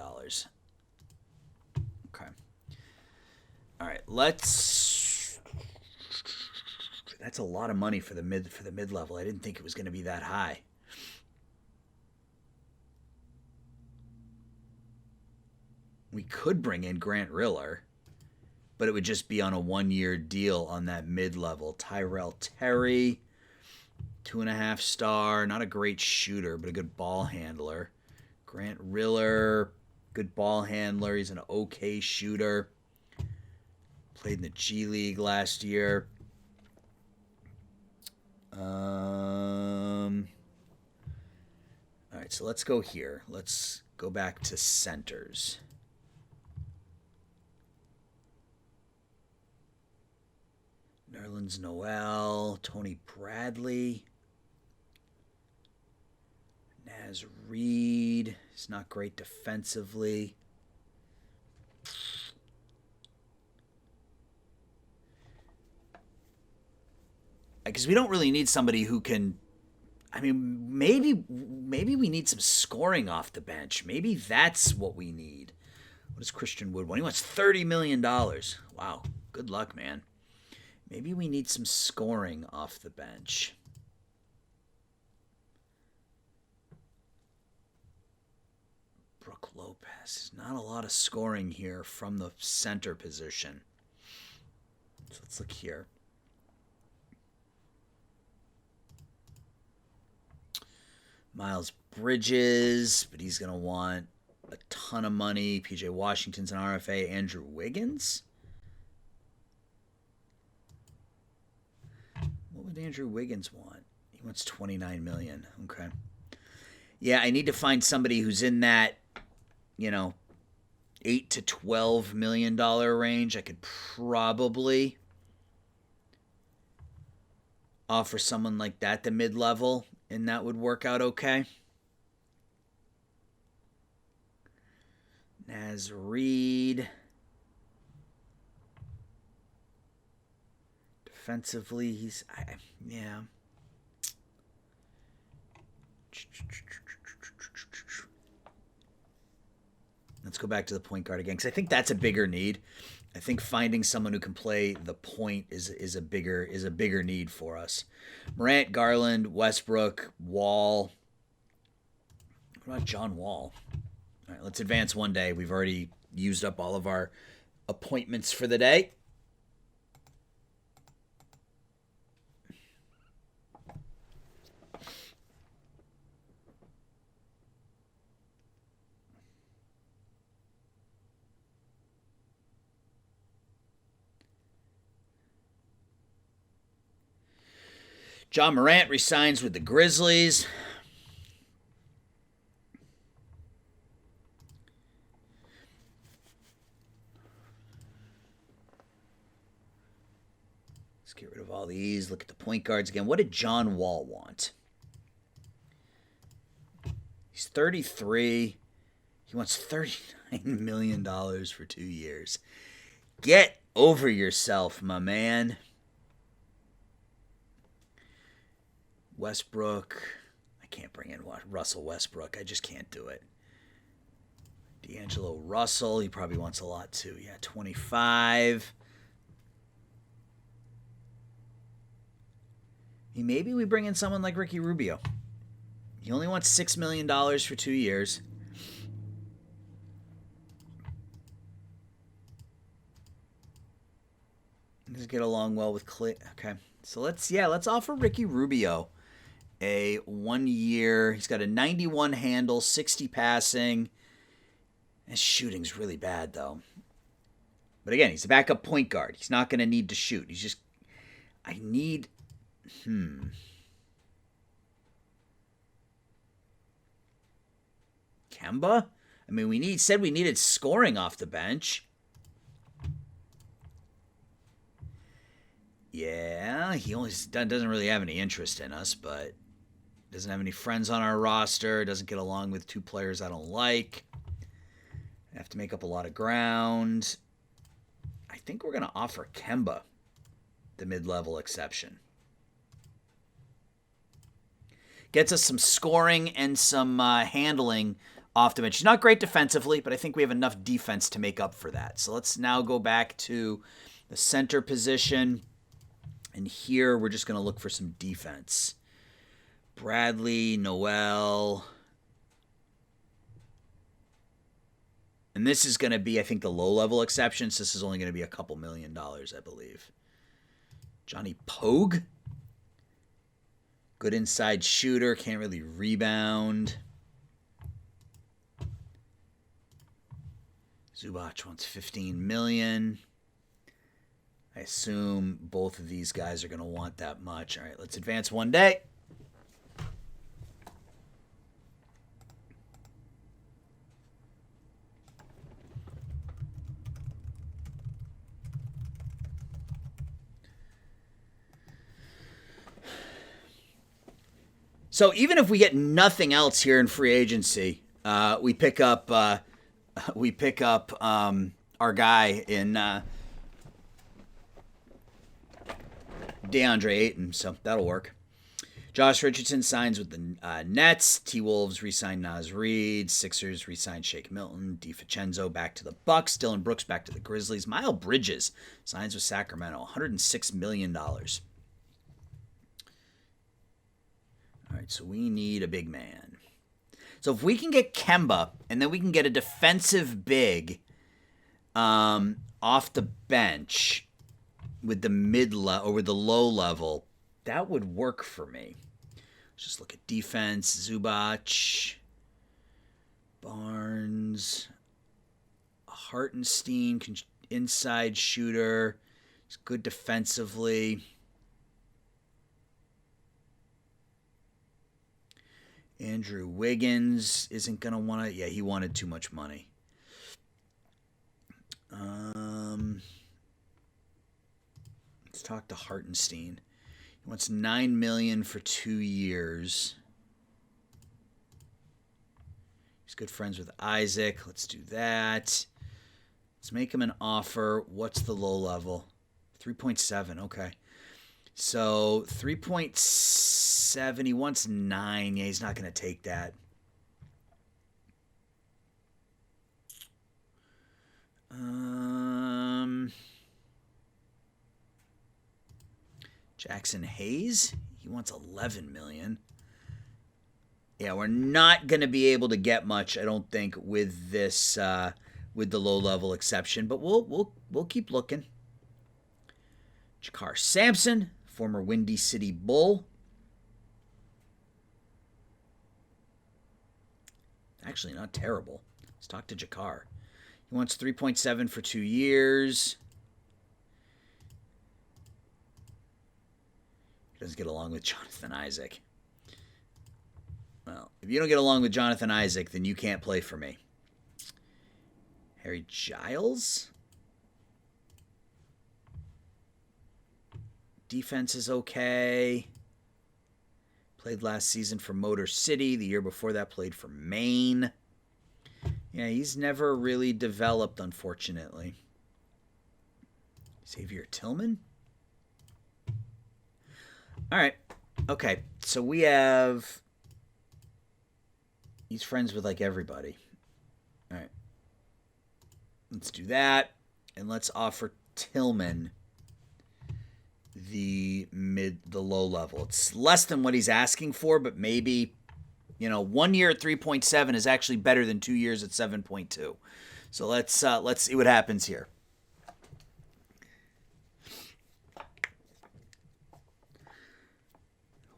Okay. All right, that's a lot of money for the mid level. I didn't think it was going to be that high. We could bring in Grant Riller, but it would just be on a 1-year deal on that mid level. Tyrell Terry, 2.5 star, not a great shooter, but a good ball handler. Grant Riller, good ball handler. He's an okay shooter. Played in the G League last year. All right, so let's go here. Let's go back to centers. Nerlens Noel, Tony Bradley. Naz Reid. He's not great defensively. Because we don't really need somebody who can. I mean, maybe we need some scoring off the bench. Maybe that's what we need. What does Christian Wood want? He wants $30 million. Wow. Good luck, man. Maybe we need some scoring off the bench. Brook Lopez. Not a lot of scoring here from the center position. So let's look here. Miles Bridges, but he's going to want a ton of money. PJ Washington's an RFA. Andrew Wiggins? What would Andrew Wiggins want? He wants $29 million. Okay. Yeah, I need to find somebody who's in that, $8 to $12 million range. I could probably offer someone like that the mid-level, and that would work out okay. Naz Reid. Defensively, he's... yeah. Let's go back to the point guard again, because I think that's a bigger need. I think finding someone who can play the point is a bigger need for us. Morant, Garland, Westbrook, Wall. What about John Wall? All right, let's advance one day. We've already used up all of our appointments for the day. John Morant resigns with the Grizzlies. Let's get rid of all these. Look at the point guards again. What did John Wall want? He's 33. He wants $39 million for 2 years. Get over yourself, my man. Westbrook. I can't bring in Russell Westbrook. I just can't do it. D'Angelo Russell. He probably wants a lot too. Yeah, 25. Maybe we bring in someone like Ricky Rubio. He only wants $6 million for 2 years. Let's get along well with Clay. Okay. So let's offer Ricky Rubio a 1 year. He's got a 91 handle, 60 passing. His shooting's really bad, though. But again, he's a backup point guard. He's not going to need to shoot. He's just... I need... Kemba? I mean, we needed scoring off the bench. Yeah, he only doesn't really have any interest in us, but doesn't have any friends on our roster. Doesn't get along with 2 players I don't like. I have to make up a lot of ground. I think we're going to offer Kemba the mid-level exception. Gets us some scoring and some handling off the bench. He's not great defensively, but I think we have enough defense to make up for that. So let's now go back to the center position. And here we're just going to look for some defense. Bradley, Noel. And this is going to be, I think, the low-level exceptions. This is only going to be a couple $1 million, I believe. Johnny Pogue. Good inside shooter. Can't really rebound. Zubac wants $15 million. I assume both of these guys are going to want that much. All right, let's advance one day. So even if we get nothing else here in free agency, we pick up our guy in DeAndre Ayton, so that'll work. Josh Richardson signs with the Nets. T-Wolves re-sign Naz Reid. Sixers re-sign Shake Milton. DiVincenzo back to the Bucks. Dylan Brooks back to the Grizzlies. Miles Bridges signs with Sacramento. $106 million. All right, so we need a big man. So if we can get Kemba, and then we can get a defensive big off the bench with the mid-level or with the low level, that would work for me. Let's just look at defense. Zubac, Barnes, Hartenstein, inside shooter. He's good defensively. Andrew Wiggins isn't going to want to... Yeah, he wanted too much money. Let's talk to Hartenstein. He wants $9 million for 2 years. He's good friends with Isaac. Let's do that. Let's make him an offer. What's the low level? 3.7. Okay. So 3.7. He wants 9. Yeah, he's not going to take that. Jackson Hayes, he wants $11 million. Yeah, we're not going to be able to get much, I don't think, with this, with the low-level exception. But we'll keep looking. Jakar Sampson, former Windy City Bull. Actually, not terrible. Let's talk to Jakar. He wants 3.7 for 2 years. Doesn't get along with Jonathan Isaac. Well, if you don't get along with Jonathan Isaac, then you can't play for me. Harry Giles? Defense is okay. Played last season for Motor City. The year before that, played for Maine. Yeah, he's never really developed, unfortunately. Xavier Tillman? All right. Okay. So we have... He's friends with, like, everybody. All right. Let's do that. And let's offer Tillman the low level. It's less than what he's asking for, but maybe, 1 year at 3.7 is actually better than 2 years at 7.2. So let's see what happens here.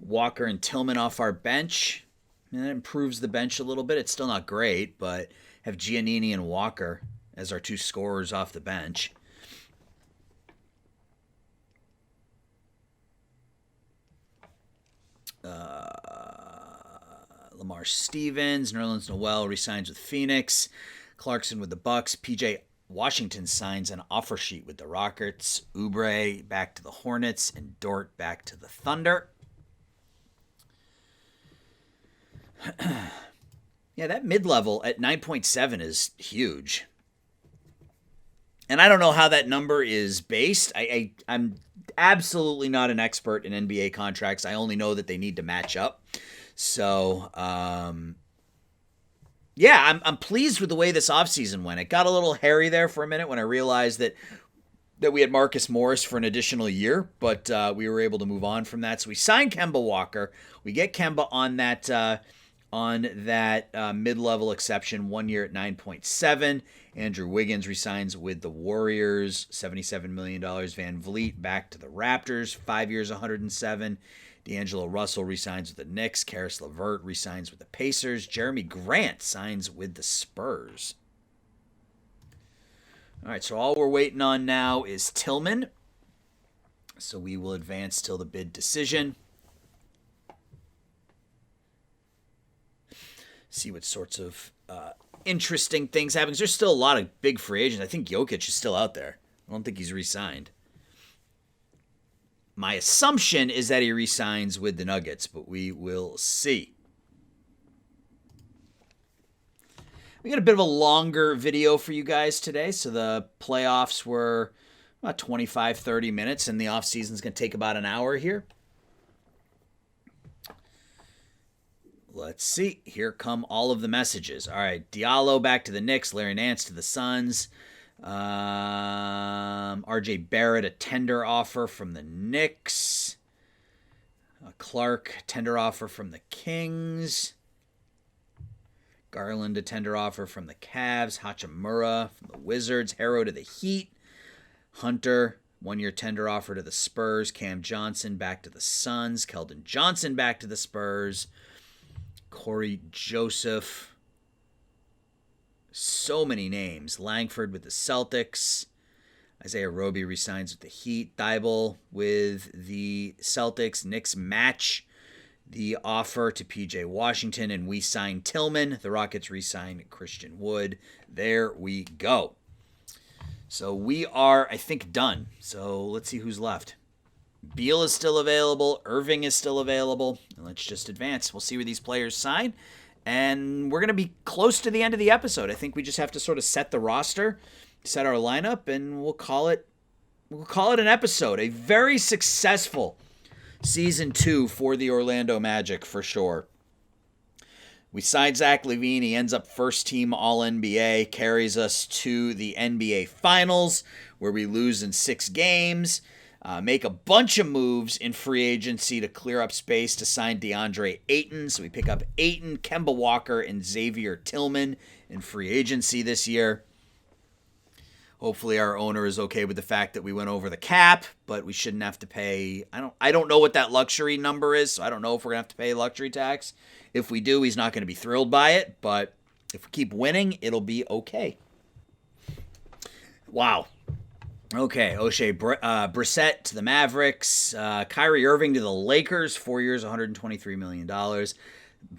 Walker and Tillman off our bench. And that improves the bench a little bit. It's still not great, but have Giannini and Walker as our two scorers off the bench. Lamar Stevens, Nerlens Noel resigns with Phoenix. Clarkson with the Bucks. PJ Washington signs an offer sheet with the Rockets. Oubre back to the Hornets, and Dort back to the Thunder. Yeah, that mid-level at 9.7 is huge. And I don't know how that number is based. I'm absolutely not an expert in NBA contracts. I only know that they need to match up. So, yeah, I'm pleased with the way this offseason went. It got a little hairy there for a minute when I realized that we had Marcus Morris for an additional year, but we were able to move on from that. So we signed Kemba Walker. We get Kemba on that mid-level exception, 1 year at 9.7. Andrew Wiggins resigns with the Warriors, $77 million. Van Vliet back to the Raptors, 5 years, 107. D'Angelo Russell resigns with the Knicks. Karis LeVert resigns with the Pacers. Jeremy Grant signs with the Spurs. All right, so all we're waiting on now is Tillman. So we will advance till the bid decision. See what sorts of interesting things happen. Because there's still a lot of big free agents. I think Jokic is still out there. I don't think he's re-signed. My assumption is that he re-signs with the Nuggets, but we will see. We got a bit of a longer video for you guys today. So the playoffs were about 25, 30 minutes, and the offseason is going to take about an hour here. Let's see. Here come all of the messages. All right. Diallo back to the Knicks. Larry Nance to the Suns. RJ Barrett, a tender offer from the Knicks. Clark, tender offer from the Kings. Garland, a tender offer from the Cavs. Hachimura from the Wizards. Harrow to the Heat. Hunter, 1 year tender offer to the Spurs. Cam Johnson back to the Suns. Keldon Johnson back to the Spurs. Corey Joseph. So many names. Langford with the Celtics. Isaiah Roby resigns with the Heat. Thibault with the Celtics. Knicks match the offer to PJ Washington, and we sign Tillman. The Rockets re-sign Christian Wood. There we go. So we are, I think, done. So let's see who's left. Beal is still available. Irving is still available. And let's just advance. We'll see where these players sign. And we're going to be close to the end of the episode. I think we just have to sort of set the roster, set our lineup, and we'll call it an episode. A very successful Season 2 for the Orlando Magic, for sure. We signed Zach LaVine. He ends up first team All-NBA, carries us to the NBA Finals, where we lose in 6 games. Make a bunch of moves in free agency to clear up space to sign DeAndre Ayton. So we pick up Ayton, Kemba Walker, and Xavier Tillman in free agency this year. Hopefully our owner is okay with the fact that we went over the cap, but we shouldn't have to pay. I don't know what that luxury number is, so I don't know if we're going to have to pay luxury tax. If we do, he's not going to be thrilled by it, but if we keep winning, it'll be okay. Wow. Okay, O'Shea Brissett to the Mavericks. Kyrie Irving to the Lakers, 4 years, $123 million.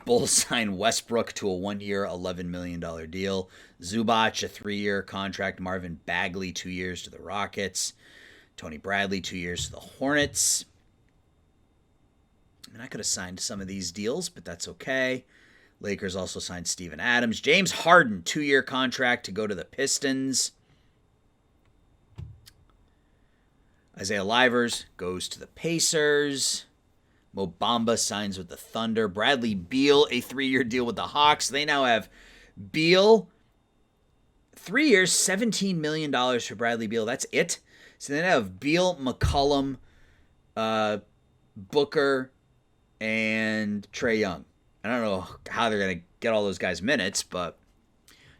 Bulls sign Westbrook to a 1 year, $11 million deal. Zubac, a 3-year contract. Marvin Bagley, 2 years to the Rockets. Tony Bradley, 2 years to the Hornets. I mean, I could have signed some of these deals, but that's okay. Lakers also signed Steven Adams. James Harden, 2-year contract to go to the Pistons. Isaiah Livers goes to the Pacers. Mo Bamba signs with the Thunder. Bradley Beal, a 3-year deal with the Hawks. They now have Beal, 3 years, $17 million for Bradley Beal. That's it. So they now have Beal, McCollum, Booker and Trae Young. I don't know how they're going to get all those guys minutes, but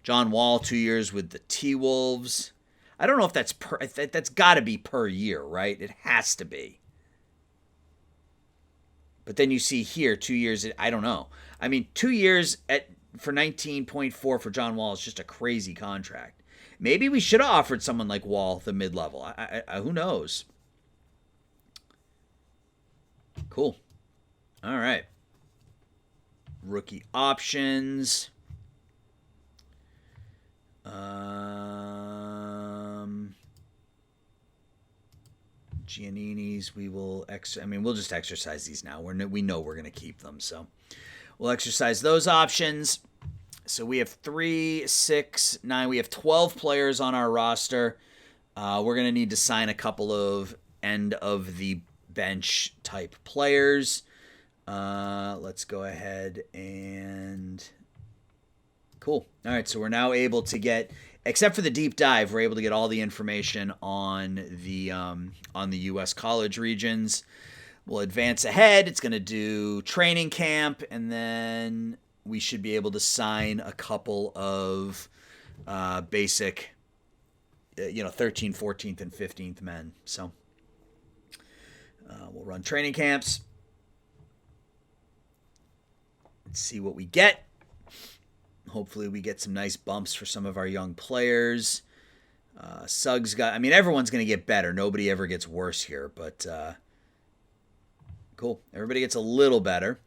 John Wall, 2 years with the T-Wolves. I don't know if that's got to be per year, right? It has to be. But then you see here, 2 years, I don't know. I mean, 2 years for 19.4 for John Wall is just a crazy contract. Maybe we should have offered someone like Wall the mid-level. Who knows? Cool. All right. Rookie options. Giannini's, we'll just exercise these now. We know we're going to keep them, so we'll exercise those options. So we have 3, 6, 9. We have 12 players on our roster. We're going to need to sign a couple of end of the bench type players. Let's go ahead and cool. All right, so we're now able to get, except for the deep dive, we're able to get all the information on the U.S. college regions. We'll advance ahead. It's going to do training camp, and then we should be able to sign a couple of basic, 13th, 14th, and 15th men. So we'll run training camps. Let's see what we get. Hopefully we get some nice bumps for some of our young players. Suggs everyone's going to get better. Nobody ever gets worse here, but cool. Everybody gets a little better.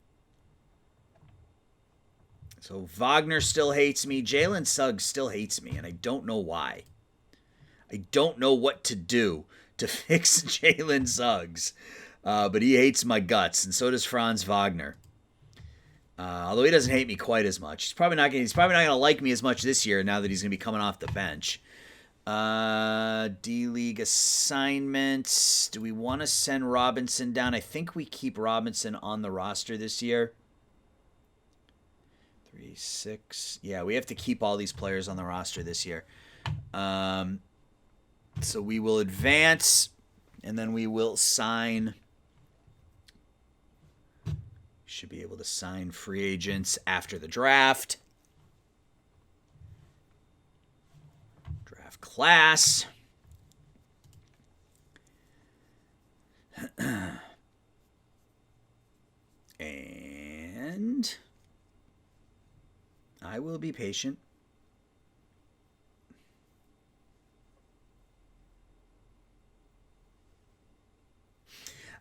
So Wagner still hates me. Jalen Suggs still hates me, and I don't know why. I don't know what to do to fix Jalen Suggs, but he hates my guts, and so does Franz Wagner. Although he doesn't hate me quite as much. He's probably not going to like me as much this year now that he's going to be coming off the bench. D-League assignments. Do we want to send Robinson down? I think we keep Robinson on the roster this year. 3, 6. Yeah, we have to keep all these players on the roster this year. So we will advance, and then we will sign. Should be able to sign free agents after the draft. Draft class. And I will be patient.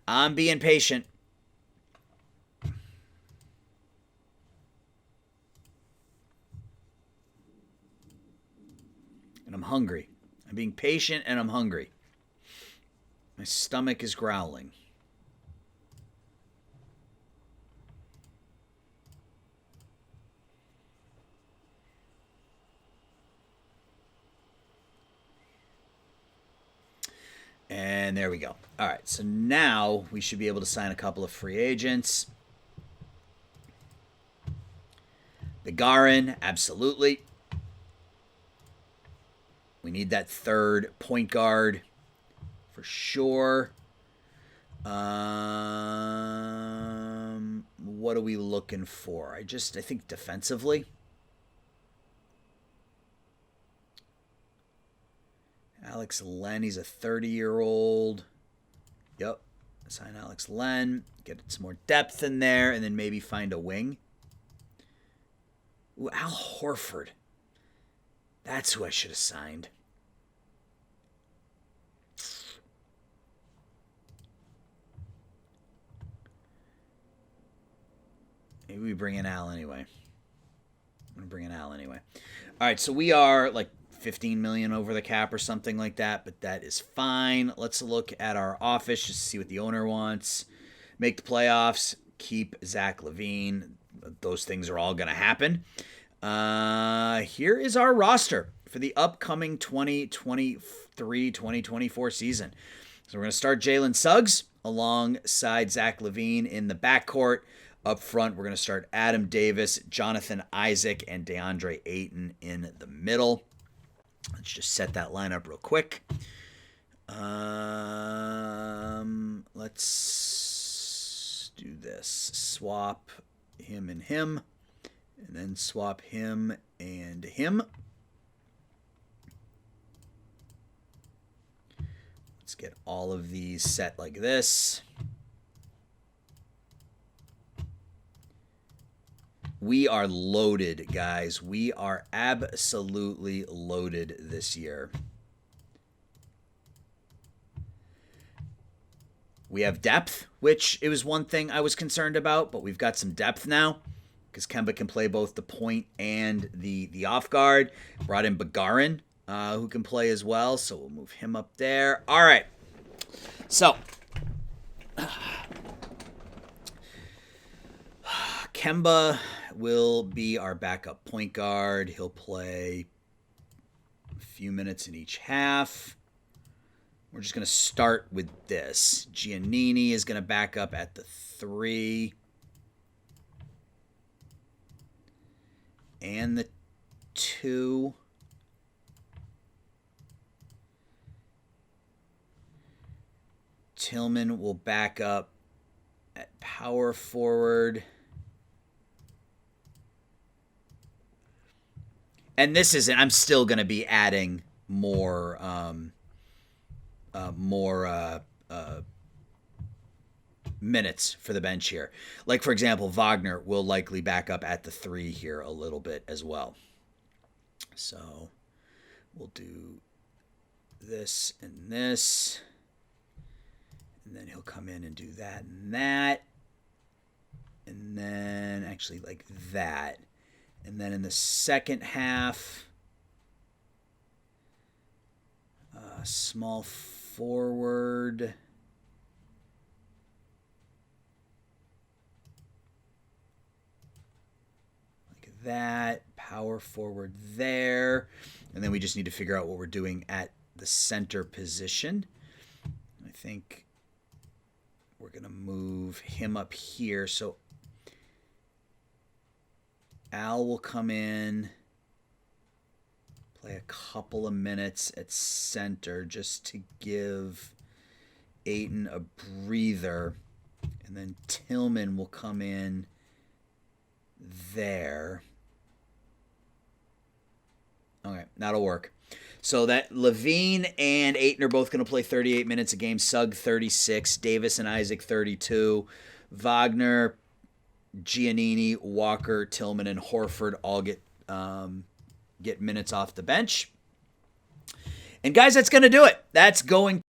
I'm being patient. And I'm hungry. I'm being patient and I'm hungry. My stomach is growling. And there we go. All right, so now we should be able to sign a couple of free agents. Gagarin, absolutely. We need that third point guard for sure. What are we looking for? I think defensively. Alex Len, he's a 30-year-old. Yep. Sign Alex Len. Get some more depth in there, and then maybe find a wing. Ooh, Al Horford. That's who I should have signed. Maybe we bring in Al anyway. I'm going to bring in Al anyway. All right, so we are like 15 million over the cap or something like that, but that is fine. Let's look at our office just to see what the owner wants. Make the playoffs. Keep Zach LaVine. Those things are all going to happen. Here is our roster for the upcoming 2023-2024 season. So we're going to start Jalen Suggs alongside Zach LaVine in the backcourt. Up front, we're going to start Adam Davis, Jonathan Isaac, and DeAndre Ayton in the middle. Let's just set that lineup real quick. Let's do this. Swap him and him, and then swap him and him. Let's get all of these set like this. We are loaded, guys. We are absolutely loaded this year. We have depth, which it was one thing I was concerned about, but we've got some depth now because Kemba can play both the point and the off guard. Brought in Bagarin, who can play as well, so we'll move him up there. All right. So, Kemba will be our backup point guard. He'll play a few minutes in each half. We're just going to start with this. Giannini is going to back up at the 3 and the 2. Tillman will back up at power forward. And this isn't, I'm still going to be adding more minutes for the bench here. Like, for example, Wagner will likely back up at the 3 here a little bit as well. So we'll do this and this. And then he'll come in and do that and that. And then actually like that. And then in the second half, small forward. Like that. Power forward there. And then we just need to figure out what we're doing at the center position. I think we're going to move him up here. So Al will come in, play a couple of minutes at center just to give Ayton a breather. And then Tillman will come in there. Okay, that'll work. So that Levine and Ayton are both going to play 38 minutes a game. Sugg 36, Davis and Isaac 32, Wagner, Giannini, Walker, Tillman, and Horford all get minutes off the bench. And guys, that's going to do it. That's going